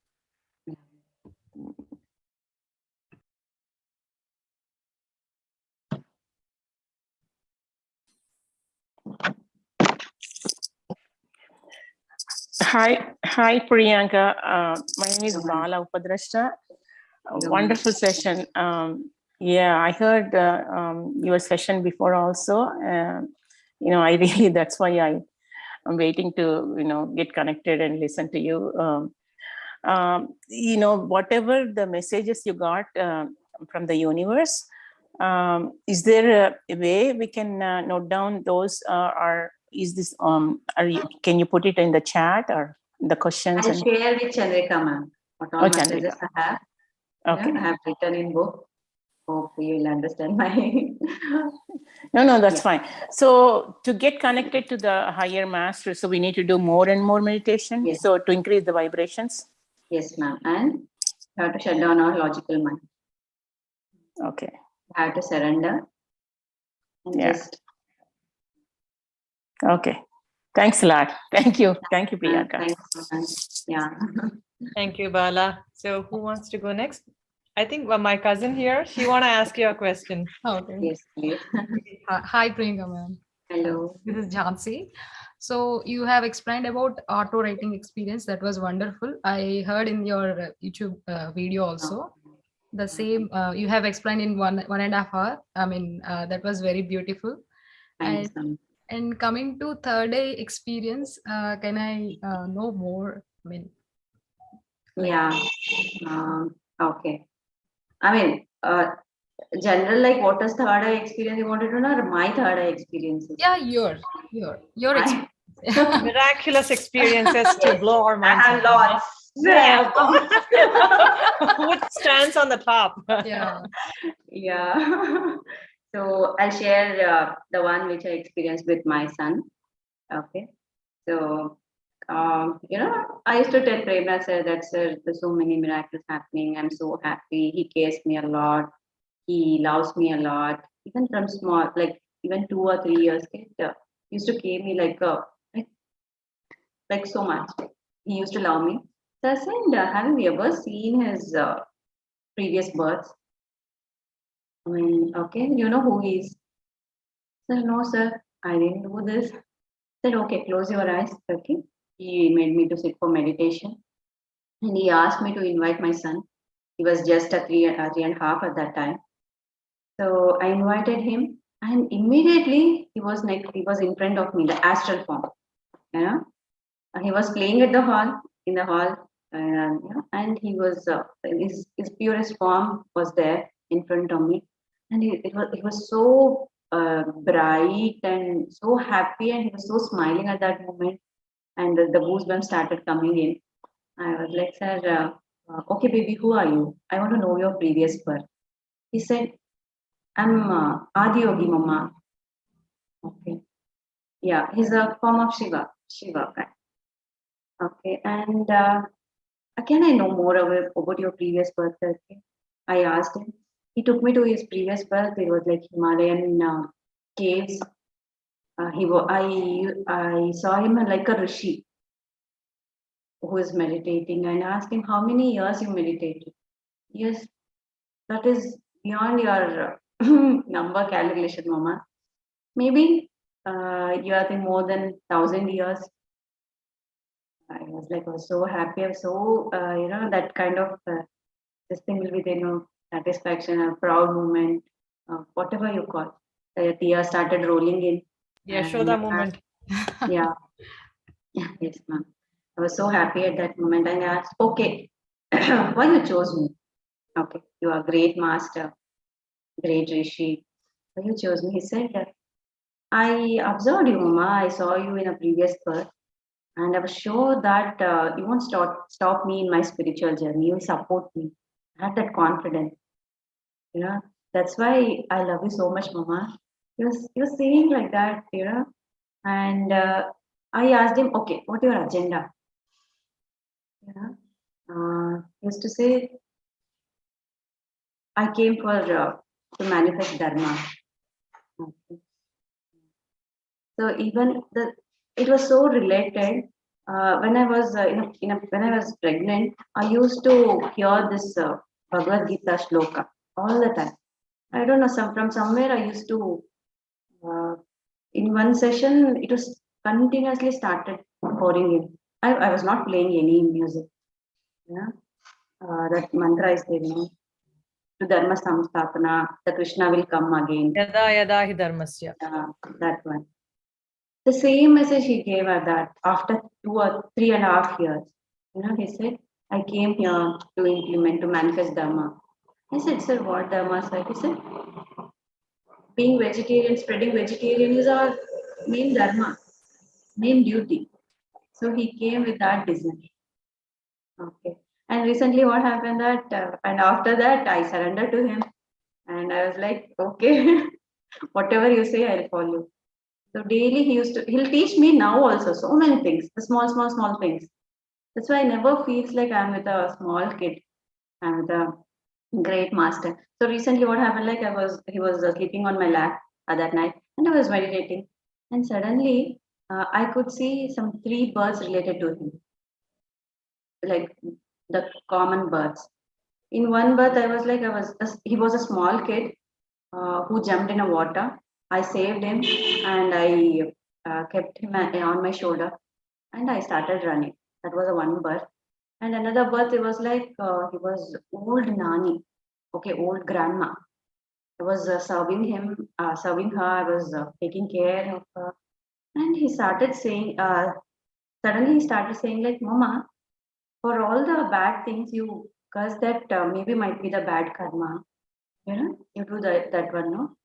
Speaker 3: Hi, Priyanka. My name is Bala Upadrashta. Wonderful session. Yeah, I heard your session before also. I really, that's why I'm waiting to, get connected and listen to you. Whatever the messages you got from the universe, is there a way we can note down those or is this can you put it in the chat or the questions?
Speaker 2: I'll share with Chandrika ma'am what all messages I have.
Speaker 3: Okay.
Speaker 2: I have written in book. Hope you will understand my
Speaker 3: No, that's fine. So to get connected to the higher master, so we need to do more and more meditation.
Speaker 2: Yes.
Speaker 3: So to increase the vibrations.
Speaker 2: Yes, ma'am. And you have to shut down our logical mind.
Speaker 3: Okay.
Speaker 2: You have to surrender and just.
Speaker 3: Okay. Thanks a lot. Thank you. Thank you, Priyanka.
Speaker 2: Thanks so much. Yeah.
Speaker 1: Thank you, Bala. So who wants to go next? I think my cousin here, she want to ask you a question.
Speaker 4: Okay.
Speaker 2: Yes, please.
Speaker 4: Hi, Priyanka ma'am.
Speaker 2: Hello.
Speaker 4: This is Jhansi. So you have explained about auto writing experience. That was wonderful. I heard in your YouTube video also the same. You have explained in 1.5 hours. I mean, that was very beautiful.
Speaker 2: Thanks.
Speaker 4: And coming to third day experience, can I know more? I mean,
Speaker 2: yeah. Okay. I mean, general, like what is third eye experience you wanted to know, or my third eye experiences?
Speaker 4: Yeah, your experience.
Speaker 1: Miraculous experiences to blow our minds.
Speaker 2: I have lots.
Speaker 1: Yeah. Which stands on the top?
Speaker 4: Yeah.
Speaker 2: Yeah. So I'll share the one which I experienced with my son. Okay. So, I used to tell Prerna sir that, sir, there's so many miracles happening. I'm so happy. He cares me a lot. He loves me a lot. Even from small, like even 2 or 3 years, kid used to care me like so much. He used to love me. So I said, have you ever seen his previous births? I mean, okay, you know who he is? Sir, no, sir, I didn't do this. Said, okay, close your eyes. Okay. He made me to sit for meditation. And he asked me to invite my son. He was just a 3.5 at that time. So I invited him, and immediately he was in front of me, the astral form. Yeah. He was playing at the hall, in the hall, and he was his purest form was there in front of me, and it was so bright and so happy, and he was so smiling at that moment, and the goosebumps started coming in. I was like, sir, okay, baby, who are you? I want to know your previous birth. He said, I'm Adi Yogi Mama. Okay. Yeah, he's a form of Shiva. Okay, and can I know more about your previous birth? Okay? I asked him. He took me to his previous birth. It was like Himalayan caves. I saw him like a rishi who was meditating, and asked him how many years you meditated. Yes, that is beyond your number calculation, Mama. Maybe you are the more than 1,000 years. I was so happy. I was so, that kind of this thing will be the, satisfaction, a proud moment, whatever you call. The tears started rolling in.
Speaker 1: Yashoda
Speaker 2: And,
Speaker 1: moment.
Speaker 2: yeah, yeah, yes, ma'am. I was so happy at that moment. And I asked, okay, why you chose me? Okay, you are a great master, great Rishi. Why you chose me? He said, I observed you, Mama. I saw you in a previous birth. And I was sure that you won't stop me in my spiritual journey. You'll support me. I had that confidence. That's why I love you so much, Mama. He was saying like that. And I asked him, okay, what your agenda? He used to say, I came for to manifest dharma. Okay. So even it was so related. When I was when I was pregnant, I used to hear this Bhagavad Gita shloka all the time. I don't know, from somewhere I used to. In one session, it was continuously started pouring in. I was not playing any music. Yeah, that mantra is there. To Dharma Samstapana, the Krishna will come again.
Speaker 1: Yada yada hi dharmasya.
Speaker 2: That one. The same message he gave at that after 2 or 3.5 years. He said, I came here to implement, to manifest Dharma. I said, sir, what Dharma, sir? He said, being vegetarian, spreading vegetarian is our main Dharma, main duty. So he came with that design. Okay. And recently what happened that, and after that, I surrendered to him. And I was like, okay, whatever you say, I'll follow. So daily he'll teach me now also so many things, the small things. That's why I never feels like I'm with a small kid. I'm with a great master. So recently what happened, like he was sleeping on my lap that night and I was meditating. And suddenly I could see some three birds related to him, like the common birds. In one bird, he was a small kid who jumped in a water. I saved him and I kept him on my shoulder and I started running. That was a one birth. And another birth, it was like he was old Nani, okay, old grandma. I was serving her. I was taking care of her, and he started saying. Suddenly, he started saying like, "Mama, for all the bad things you curse that maybe might be the bad karma. You do that one, no?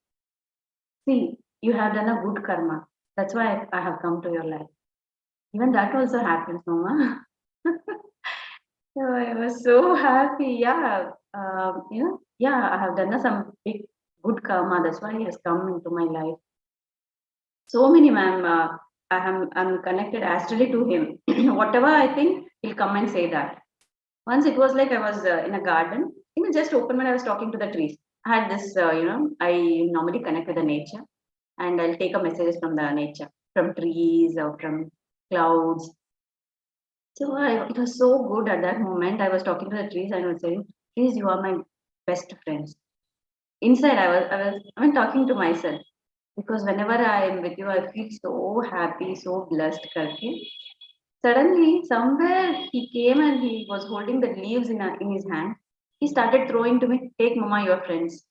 Speaker 2: See, you have done a good karma. That's why I have come to your life. Even that also happens, Mama." So I was so happy. Yeah, yeah, I have done some big good karma. That's why he has come into my life. So many, ma'am. I'm connected astrally to him. Whatever I think, he'll come and say that. Once it was like I was in a garden. Just open when I was talking to the trees. I had this, I normally connect with the nature, and I'll take a messages from the nature, from trees or from clouds. So it was so good at that moment. I was talking to the trees and I was saying, "Trees, you are my best friends." Inside, I'm talking to myself because whenever I am with you, I feel so happy, so blessed. Karke. Suddenly, somewhere he came and he was holding the leaves in his hand. He started throwing to me, "Take, Mama, your friends."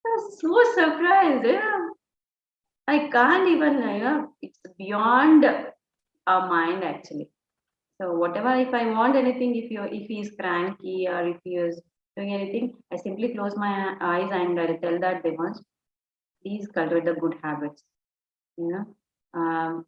Speaker 2: I was so surprised. Yeah. I can't even, it's beyond our mind actually. So whatever, if I want anything, if he is cranky or if he is doing anything, I simply close my eyes and I tell that they must please cultivate the good habits. You know,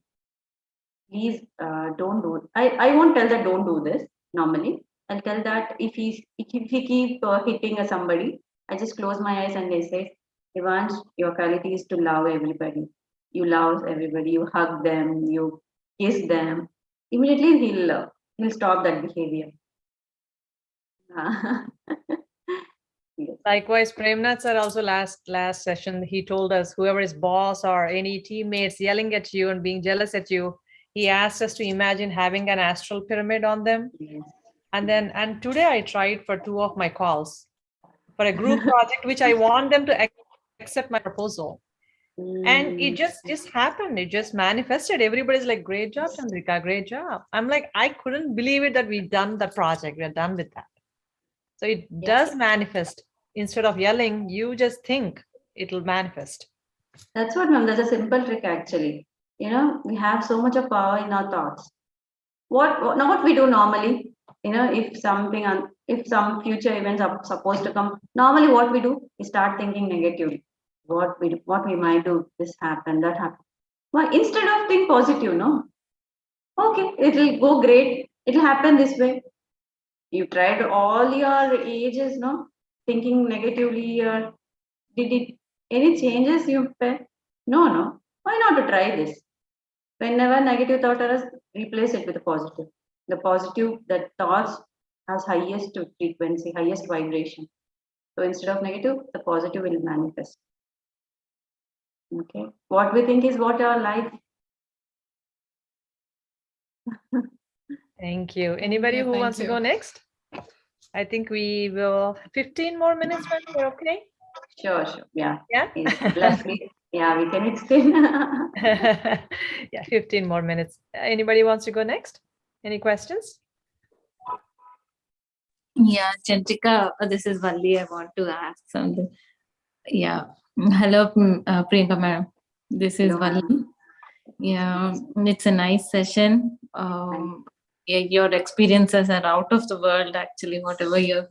Speaker 2: please don't do. I won't tell that don't do this normally. I'll tell that if he keep hitting somebody, I just close my eyes and I say, Devansh, your quality is to love everybody. You love everybody. You hug them. You kiss them. immediately he'll stop that behavior. Yes.
Speaker 1: Likewise, Premnath sir also last session, he told us whoever is boss or any teammates yelling at you and being jealous at you, he asked us to imagine having an astral pyramid on them.
Speaker 2: Yes.
Speaker 1: And today I tried for 2 of my calls for a group project, which I want them to accept my proposal. And it just happened. It just manifested. Everybody's like, great job, Chandrika, great job. I'm like, I couldn't believe it that we done the project. We're done with that. So it does manifest. Instead of yelling, you just think it'll manifest.
Speaker 2: That's what, ma'am. That's a simple trick, actually. You know, we have so much of power in our thoughts. What we do normally, you know, if some future events are supposed to come, normally what we do is start thinking negatively. What we might do, this happen, that happen. Well, instead of think positive, no. Okay, it'll go great. It'll happen this way. You tried all your ages, no, thinking negatively, or did it any changes you felt? No. Why not to try this? Whenever negative thought arises, replace it with a positive. The positive, that thoughts has highest frequency, highest vibration. So instead of negative, the positive will manifest. Okay. What we think is what our life.
Speaker 1: Thank you. Anybody
Speaker 4: Yeah,
Speaker 1: who
Speaker 4: thank
Speaker 1: wants to
Speaker 4: you.
Speaker 1: go next? I think we will 15 more minutes, when we're okay.
Speaker 2: Sure. Yeah.
Speaker 1: Yeah.
Speaker 2: Yeah, we can extend.
Speaker 1: Yeah, 15 more minutes. Anybody wants to go next? Any questions?
Speaker 5: Yeah, Chandrika, this is Valli. I want to ask something. Yeah. Hello, Priyanka ma'am. This is
Speaker 2: Hello,
Speaker 5: Valli.
Speaker 2: ma'am.
Speaker 5: Yeah, it's a nice session. Yeah, your experiences are out of the world, actually, whatever you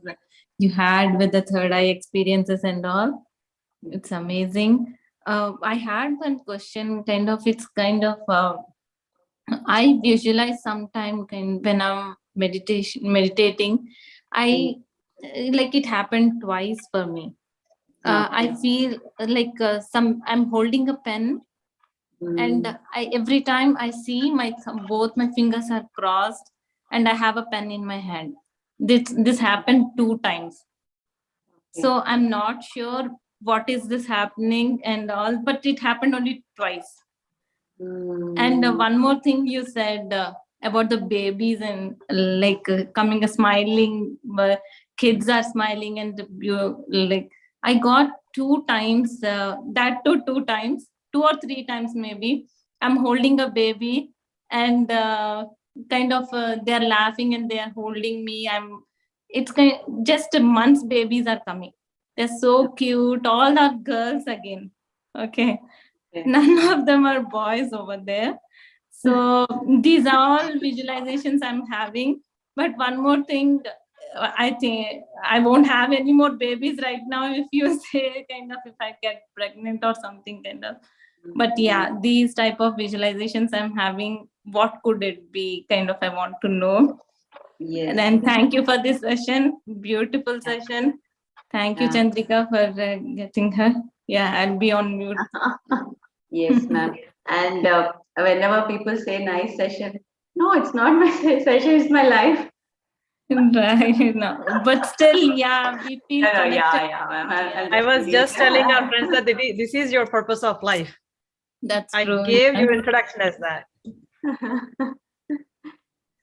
Speaker 5: had with the third eye experiences and all. It's amazing. I had one question, I visualize sometime when I'm meditating. Like it happened twice for me. I feel like I'm holding a pen, and every time I see both my fingers are crossed, and I have a pen in my hand. This happened 2 times. So I'm not sure what is this happening and all, but it happened only twice. And one more thing you said about the babies and coming a smiling, kids are smiling, and you like I got 2 times that too 2 times, 2 or 3 times maybe. I'm holding a baby, and they're laughing and they're holding me. It's just months babies are coming. They're so cute. All are girls again. Okay. None of them are boys over there. So these are all visualizations I'm having. But one more thing, I think I won't have any more babies right now if you say if I get pregnant or something But yeah, these type of visualizations I'm having, what could it be? I want to know.
Speaker 2: Yes.
Speaker 5: And then thank you for this session. Beautiful session. Thank you, Chandrika, for getting her. Yeah, I'll be on mute.
Speaker 2: Yes, ma'am. And whenever people say nice session, no, it's not my session, it's my life.
Speaker 5: Right. No. But still, yeah, we feel connected.
Speaker 2: Ma'am.
Speaker 1: I was just telling our friends that this is your purpose of life.
Speaker 5: That's
Speaker 1: I
Speaker 5: true.
Speaker 1: gave you introduction as that.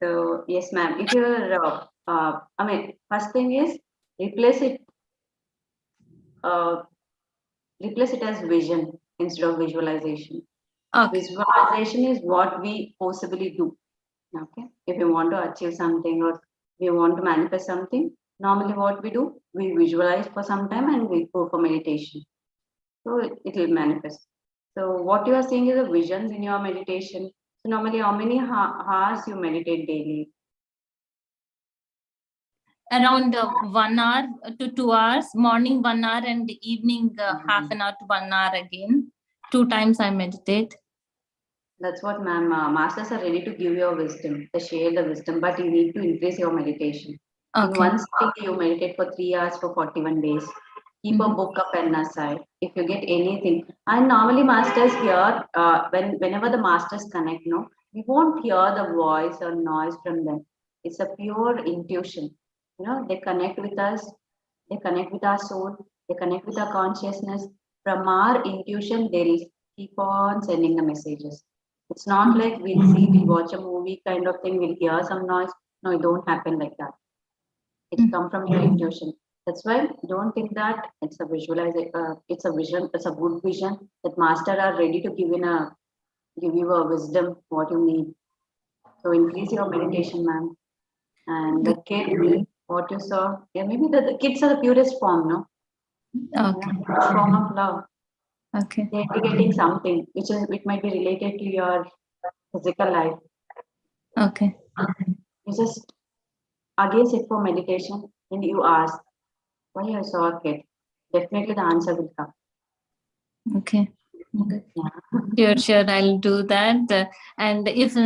Speaker 2: So yes, ma'am. If you're, first thing is replace it as vision instead of visualization.
Speaker 5: Okay.
Speaker 2: Visualization is what we possibly do. Okay. If you want to achieve something or we want to manifest something, normally what we do, we visualize for some time and we go for meditation. So it will manifest. So what you are seeing is a visions in your meditation. So normally how many hours you meditate daily?
Speaker 5: Around 1 hour to 2 hours, morning 1 hour and evening half an hour to 1 hour again. 2 times I meditate.
Speaker 2: That's what, ma'am. Masters are ready to give your wisdom, they share the wisdom, but you need to increase your meditation.
Speaker 5: Okay.
Speaker 2: In one sitting, you meditate for 3 hours for 41 days. Keep a book, a pen aside. If you get anything, and normally masters here, whenever the masters connect, We won't hear the voice or noise from them. It's a pure intuition. They connect with us, they connect with our soul, they connect with our consciousness. From our intuition, they'll keep on sending the messages. It's not like we'll watch a movie kind of thing, we'll hear some noise. No, it don't happen like that. It come from your intuition. That's why don't think that it's a visualization, it's a vision, it's a good vision that master are ready to give you a wisdom what you need. So increase your meditation, ma'am. And the kid, what you saw, yeah, maybe the kids are the purest form, no?
Speaker 5: Okay.
Speaker 2: Purest form of love.
Speaker 5: Okay.
Speaker 2: They're indicating something which is it might be related to your physical life.
Speaker 5: Okay.
Speaker 2: You just again sit for meditation and you ask, why I saw a kid? Definitely the answer will come.
Speaker 5: Okay.
Speaker 2: Yeah.
Speaker 5: Sure, I'll do that. And if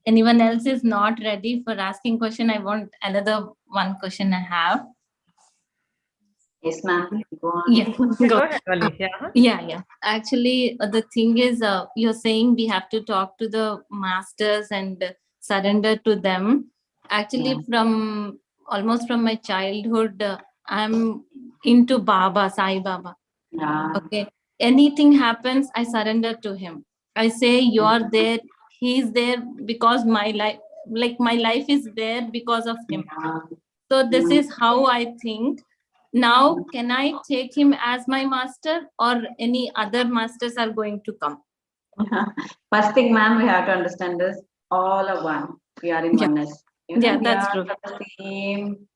Speaker 5: anyone else is not ready for asking question, I want another one question I have.
Speaker 2: Yes, ma'am. Go on.
Speaker 5: Yeah.
Speaker 1: Go ahead, Vali. Yeah.
Speaker 5: Yeah. Actually, the thing is, you're saying we have to talk to the masters and surrender to them. Actually, from almost from my childhood, I'm into Baba, Sai Baba.
Speaker 2: Yeah.
Speaker 5: Okay. Anything happens, I surrender to him. I say, you're there. He's there because my life is there because of him.
Speaker 2: Yeah.
Speaker 5: So this is how I think. Now, can I take him as my master, or any other masters are going to come?
Speaker 2: First thing, ma'am, we have to understand this. All are one. We are in
Speaker 5: Yeah.
Speaker 2: oneness.
Speaker 5: Yeah,
Speaker 2: We
Speaker 5: that's
Speaker 2: are
Speaker 5: true.
Speaker 2: from the same.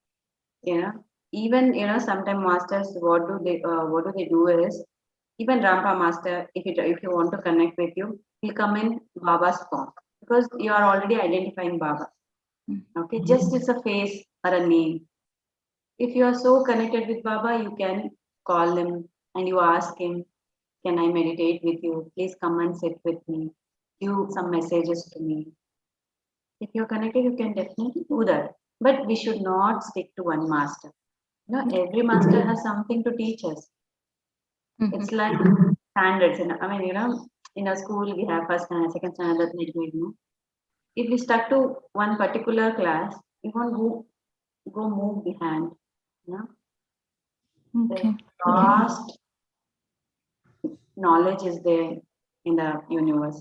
Speaker 2: Even sometimes masters, what do they do is, even Rampa master, if you want to connect with you, he'll come in Baba's form because you are already identifying Baba. Okay, just it's a face or a name. If you are so connected with Baba, you can call him and you ask him, can I meditate with you? Please come and sit with me. Give some messages to me. If you're connected, you can definitely do that. But we should not stick to one master. Every master has something to teach us. It's like standards. In a school, we have first standard, second standard, that if we stuck to one particular class, we won't go move behind.
Speaker 5: Okay.
Speaker 2: The vast knowledge is there in the universe.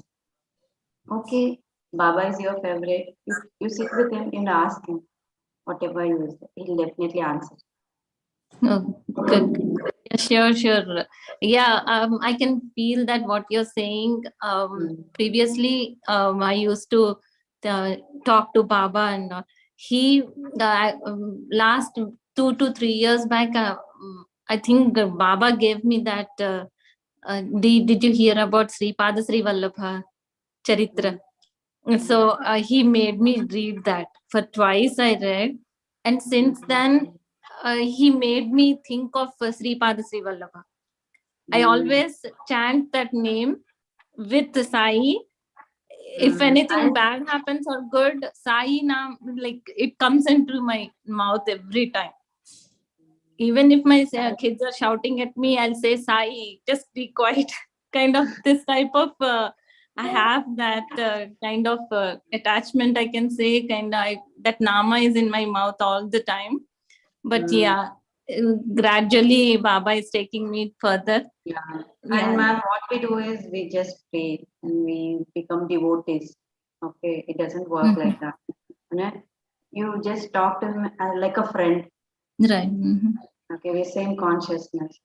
Speaker 2: Okay, Baba is your favorite. You sit with him and ask him whatever you is. He'll definitely answer.
Speaker 5: Oh, good. Yeah, sure. Yeah, I can feel that what you're saying. Previously, I used to talk to Baba, and he last 2 to 3 years back, I think Baba gave me that. Did you hear about Sri Padasri Vallabha Charitra? So he made me read that. For twice I read, and since then he made me think of Sri Padasri Vallabha. I always chant that name with Sai. If anything bad happens or good, Sai Naam, like it comes into my mouth every time. Even if my kids are shouting at me, I'll say, Sai, just be quiet. Kind of this type of, I have that kind of attachment, I can say, that Nama is in my mouth all the time. But yeah, gradually Baba is taking me further.
Speaker 2: Yeah.
Speaker 5: Yeah.
Speaker 2: And ma'am, what we do is we just pray and we become devotees. Okay, it doesn't work like that. You just talk to him like a friend.
Speaker 5: Right.
Speaker 2: Okay, we're same consciousness.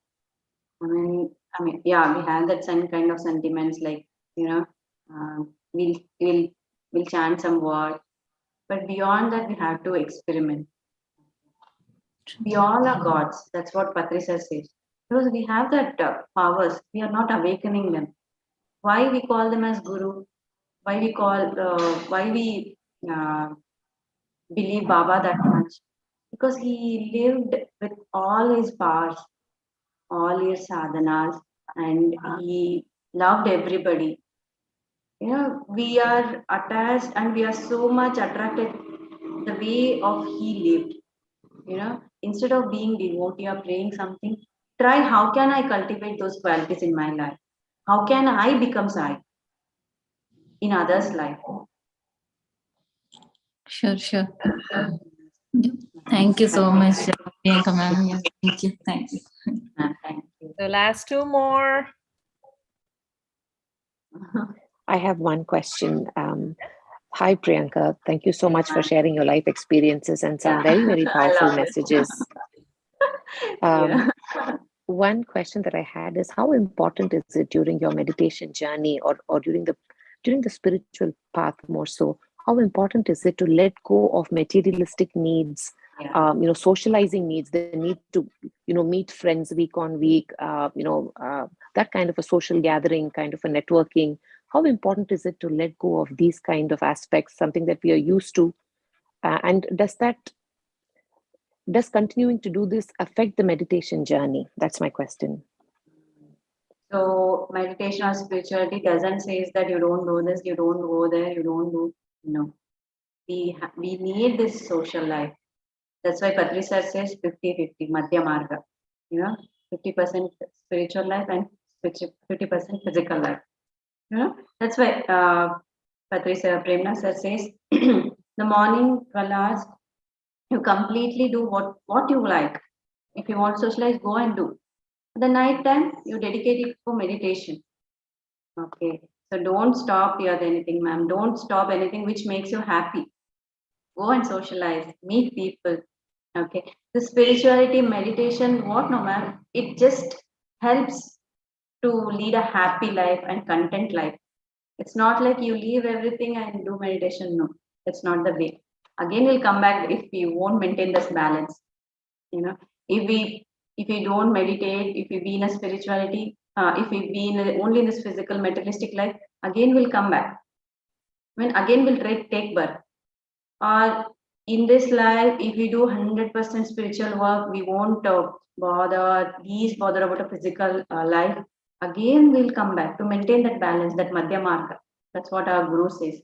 Speaker 2: Yeah, we have that same kind of sentiments like, we'll chant some word. But beyond that, we have to experiment. We all are gods. That's what Patrisa says. Because we have that powers, we are not awakening them. Why we call them as guru? Why we believe Baba that much? Because he lived with all his powers, all his sadhanas, and he loved everybody. We are attached and we are so much attracted the way of he lived. Instead of being devotee or praying something, try how can I cultivate those qualities in my life? How can I become Sai? in others' life.
Speaker 5: Sure. Yeah. Thank you so much, Priyanka ma'am. Yeah, thank you.
Speaker 2: Thank you.
Speaker 1: The last two more.
Speaker 6: I have one question. Hi, Priyanka. Thank you so much for sharing your life experiences and some very, very
Speaker 2: I
Speaker 6: powerful
Speaker 2: love it.
Speaker 6: messages.
Speaker 2: Yeah.
Speaker 6: One question that I had is, how important is it during your meditation journey or during the spiritual path more so? How important is it to let go of materialistic needs,
Speaker 2: Yeah.
Speaker 6: socializing needs, the need to, meet friends week on week, that kind of a social gathering, kind of a networking? How important is it to let go of these kind of aspects, something that we are used to? And does continuing to do this affect the meditation journey? That's my question.
Speaker 2: So meditation or spirituality doesn't say that you don't do this, you don't go there, you don't do. No, we need this social life. That's why Patri sir says 50-50, Madhya Marga. 50% spiritual life and 50% physical life. That's why Patri sir, Premna sir says the morning 12 hours you completely do what you like. If you want to socialize, go and do. The night time you dedicate it for meditation. Okay. So don't stop here anything, ma'am. Don't stop anything which makes you happy. Go and socialize, meet people. Okay. The spirituality, meditation, what no, ma'am? It just helps to lead a happy life and content life. It's not like you leave everything and do meditation. No, that's not the way. Again, we'll come back if we won't maintain this balance. If we don't meditate, if we be in a spirituality, if we be only in this physical materialistic life, again we'll come back. Again we'll take birth. Or in this life, if we do 100% spiritual work, we won't bother about a physical life. Again, we'll come back to maintain that balance, that Madhya Marga. That's what our Guru says.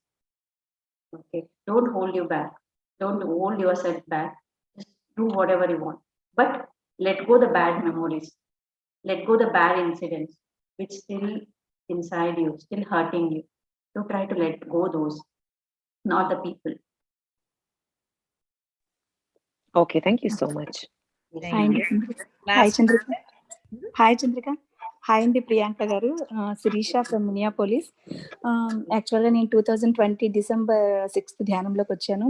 Speaker 2: Okay, don't hold you back. Don't hold yourself back. Just do whatever you want. But let go the bad memories. Let go the bad incidents, which still inside you, still hurting you. So try to let go those, not the people.
Speaker 6: Okay, thank you so much.
Speaker 1: Thank you.
Speaker 7: Hi,
Speaker 1: Last
Speaker 7: Chandrika.
Speaker 1: Mhm.
Speaker 7: Hi, Chandrika. Hi, అండి ప్రియాంక గారు. Sirisha from Minneapolis. యాక్చువల్గా నేను 2020 December 6th ధ్యానంలోకి వచ్చాను.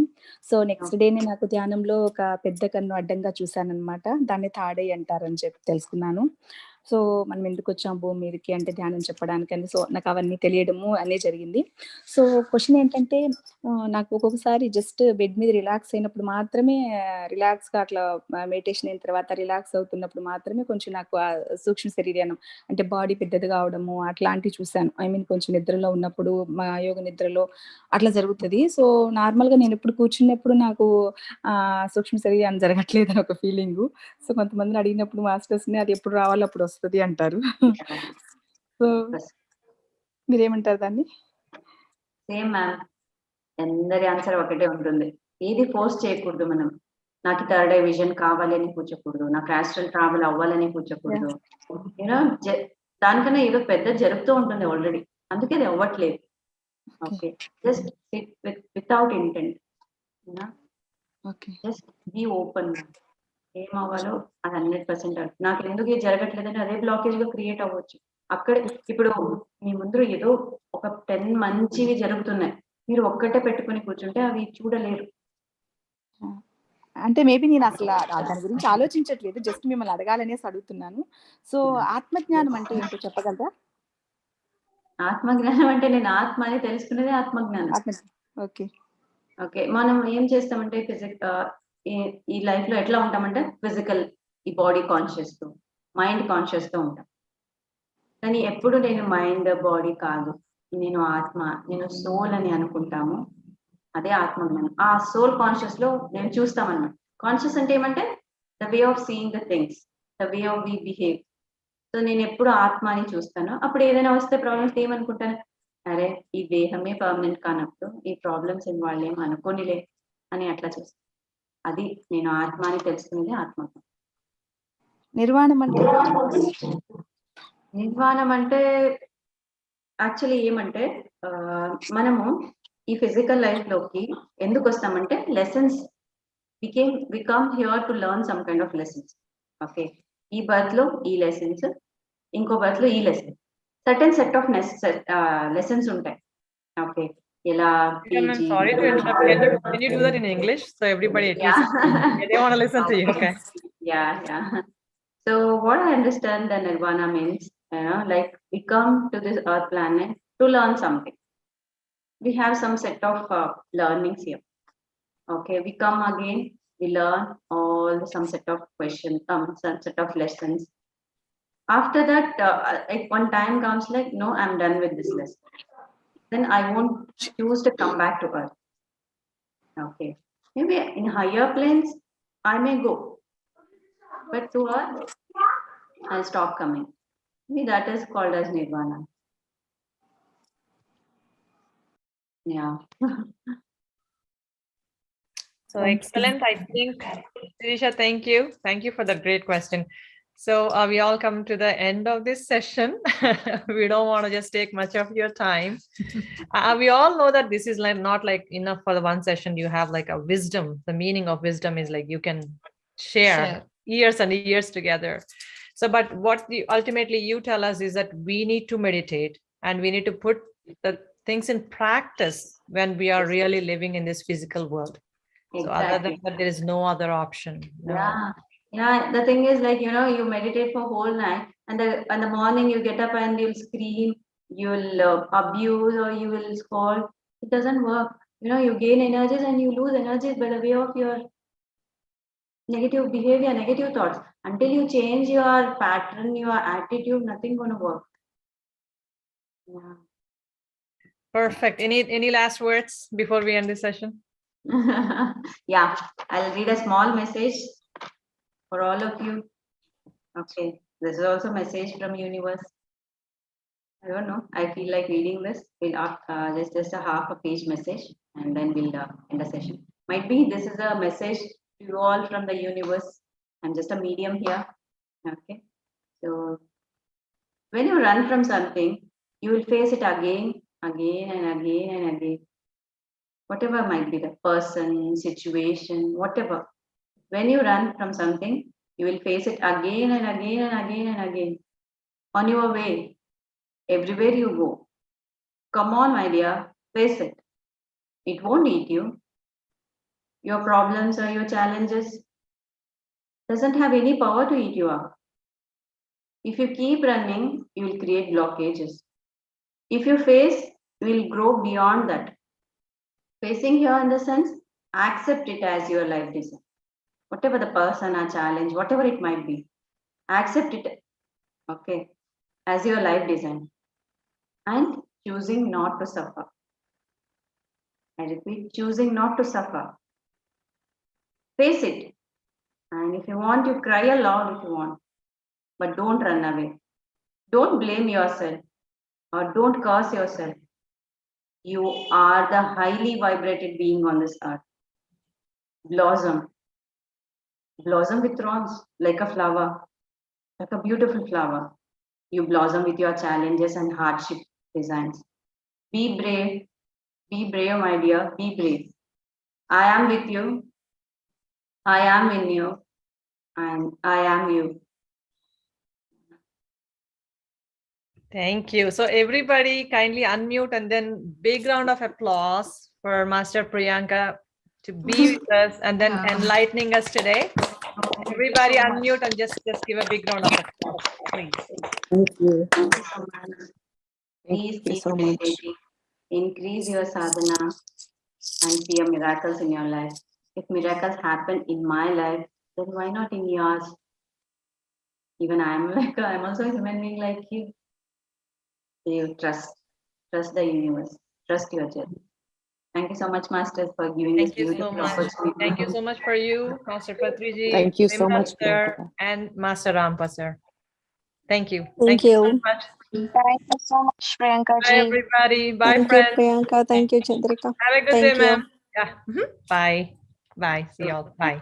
Speaker 7: So next డేనే నాకు ధ్యానంలో ఒక పెద్ద కన్ను అడ్డంగా చూశానన్నమాట. దాన్ని థర్డ్ ఐ అంటారని చెప్పి తెలుసుకున్నాను. సో మనం ఎందుకు వచ్చాం భూమి మీదకి అంటే ధ్యానం చెప్పడానికని. సో నాకు అవన్నీ తెలియడము అనే జరిగింది. సో క్వశ్చన్ ఏంటంటే, నాకు ఒక్కొక్కసారి జస్ట్ బెడ్ మీద రిలాక్స్ అయినప్పుడు మాత్రమే, రిలాక్స్గా అట్లా మెడిటేషన్ అయిన తర్వాత రిలాక్స్ అవుతున్నప్పుడు మాత్రమే కొంచెం నాకు ఆ సూక్ష్మ శరీరం అంటే బాడీ పెద్దది కావడము అట్లాంటివి చూశాను. ఐ మీన్ కొంచెం నిద్రలో ఉన్నప్పుడు, మా యోగ నిద్రలో అట్లా జరుగుతుంది. సో నార్మల్గా నేను ఎప్పుడు కూర్చున్నప్పుడు నాకు సూక్ష్మ శరీరం జరగట్లేదు అని ఒక ఫీలింగు. సో కొంతమందిని అడిగినప్పుడు మాస్టర్స్ని అది ఎప్పుడు రావాలో అప్పుడు వస్తుంది అంటారు. సో మీరేమంటారు దాన్ని?
Speaker 2: సేమ్ మ్యామ్, అందరి ఆన్సర్ ఒకటే ఉంటుంది. ఏది ఫోర్స్ చేయకూడదు మనం. నాకు థర్డ్ ఐ విజన్ కావాలి అని కూర్చోకూడదు, నాకు ఆస్ట్రల్ ట్రావెల్ అవ్వాలని కూర్చోకూడదు. దానికన్నా ఏదో పెద్ద జరుగుతూ ఉంటుంది ఆల్రెడీ, అందుకే అది అవ్వట్లేదు. Okay, just sit without intent. Just be open. ఏం అవ్వాలో అది 100%. నాకు ఎందుకు ఇది జరగట్లేదని అదే బ్లాకేజ్ గా క్రియేట్ అవ్వచ్చు. అక్కడే ఇప్పుడు మీ ముందు ఏదో ఒక 10 మంచివి జరుగుతున్నాయి, మీరు ఒక్కటే పెట్టుకుని కూర్చుంటే అవి చూడలేరు.
Speaker 7: అంటే మేబీ నేను అసలు దాని గురించి ఆలోచించట్లేదు, జస్ట్ మిమ్మల్ని అడగాలనేసి అడుగుతున్నాను. సో ఆత్మజ్ఞానం అంటే ఏంటో చెప్పగలరా?
Speaker 2: ఆత్మజ్ఞానం అంటే నేను ఆత్మ అని తెలుసుకునేది ఆత్మజ్ఞానం.
Speaker 7: ఓకే
Speaker 2: ఓకే, మనం ఏం చేస్తామంటే ఈ లైఫ్ లో ఎట్లా ఉంటామంటే ఫిజికల్, ఈ బాడీ కాన్షియస్ తో, మైండ్ కాన్షియస్ తో ఉంటాం. కానీ ఎప్పుడు నేను మైండ్ బాడీ కాదు, నేను ఆత్మ, నేను సోల్ అని అనుకుంటాము. అదే ఆత్మజ్ఞానం. ఆ సోల్ కాన్షియస్ లో నేను చూస్తామన్నమాట. కాన్షియస్ అంటే ఏమంటే the way of seeing the things, the way of we behave. So నేను ఎప్పుడు ఆత్మ అని చూస్తాను. అప్పుడు ఏదైనా వస్తే ప్రాబ్లమ్స్ ఏమనుకుంటాను, అరే ఈ దేహమే పర్మనెంట్ కానప్పుడు ఈ ప్రాబ్లమ్స్ వాళ్ళు ఏం అనుకోనిలే అని అట్లా చూస్తాను. అది నేను ఆత్మ అని తెలుసుకునేది ఆత్మ.
Speaker 7: నిర్వాణం అంటే
Speaker 2: నిర్వాణం అంటే యాక్చువల్లీ ఏమంటే మనము ఈ ఫిజికల్ లైఫ్ లోకి ఎందుకు వస్తామంటే lessons we come here to learn some kind of lessons. Okay, ఈ బర్త్ లో ఈ లెసన్స్, ఇంకో బర్త్ లో ఈ lesson, certain set of lessons ఉంటాయి. ఓకే, ఇలా
Speaker 1: I'm sorry to interrupt. Can you do that in English so everybody at least they want to listen to you? Okay.
Speaker 2: Yeah. So what I understand the nirvana means, like we come to this earth planet to learn something. We have some set of learnings here. Okay, we come again, we learn some set of questions, some set of lessons. After that, like one time comes like, no, I'm done with this lesson. Then I won't choose to come back to earth. Okay, maybe in higher planes, I may go. But to earth, I'll stop coming. Maybe that is called as nirvana. Yeah.
Speaker 1: So excellent. I think, Sirisha, thank you. Thank you for the great question. So we all come to the end of this session. We don't want to just take much of your time. We all know that this is like not like enough for the one session. You have like a wisdom. The meaning of wisdom is like you can share years and years together. So, but what ultimately you tell us is that we need to meditate and we need to put the things in practice when we are really living in this physical world. So other than that, there is no other option. No.
Speaker 2: Yeah. The thing is like, you meditate for whole night and in the morning you get up and you'll scream, you'll abuse or you will scold. It doesn't work. You gain energies and you lose energies by the way of your negative behavior, negative thoughts. Until you change your pattern, your attitude, nothing gonna work. Yeah.
Speaker 1: Perfect. Any last words before we end this session?
Speaker 2: Yeah, I'll read a small message for all of you. Okay, this is also a message from universe. I don't know, I feel like reading this. We'll just a half a page message and then we'll end the session. Might be this is a message to you all from the universe. I'm just a medium here. Okay, so when you run from something, you will face it again and again. Whatever might be the person, situation, whatever. When you run from something, you will face it again and again. On your way, everywhere you go. Come on, my dear, face it. It won't eat you. Your problems or your challenges doesn't have any power to eat you up. If you keep running, you will create blockages. If you face, you will grow beyond that. Facing here in the sense, accept it as your life design. Whatever the person or challenge, whatever it might be, accept it, okay, as your life design. And choosing not to suffer. I repeat, choosing not to suffer. Face it. And if you want, you cry aloud if you want. But don't run away. Don't blame yourself or don't curse yourself. You are the highly vibrated being on this earth. Blossom. Blossom with thorns, like a flower, like a beautiful flower. You blossom with your challenges and hardship designs. Be brave, my dear, be brave. I am with you, I am in you, and I am you.
Speaker 1: Thank you. So everybody kindly unmute and then big round of applause for Master Priyanka to be with us and then enlightening us today. Everybody unmute and just give a big round of applause, please.
Speaker 6: Thank you.
Speaker 2: Thank you so much. Please keep meditating. Increase your sadhana and see your miracles in your life. If miracles happen in my life, then why not in yours? Even I'm also a human being like you. You trust the universe, trust your journey. Thank you so much, Master, for giving
Speaker 1: Thank
Speaker 2: this
Speaker 1: you so
Speaker 2: beautiful
Speaker 1: much.
Speaker 2: opportunity.
Speaker 1: Thank you so much for you, Master Patriji.
Speaker 6: Thank you so
Speaker 1: Vimla
Speaker 6: much,
Speaker 1: sir,
Speaker 6: Priyanka.
Speaker 1: and Master Rampa sir. Thank you.
Speaker 7: Thank
Speaker 1: so
Speaker 7: you.
Speaker 1: much.
Speaker 8: Thank you so much, Priyanka
Speaker 1: Bye
Speaker 8: ji.
Speaker 1: everybody. Bye
Speaker 7: Thank you,
Speaker 1: friends.
Speaker 7: Priyanka. Thank you, Chandrika.
Speaker 1: Have a good
Speaker 7: Thank
Speaker 1: day,
Speaker 7: you.
Speaker 1: ma'am. Yeah. Bye. Bye. See you all. Bye.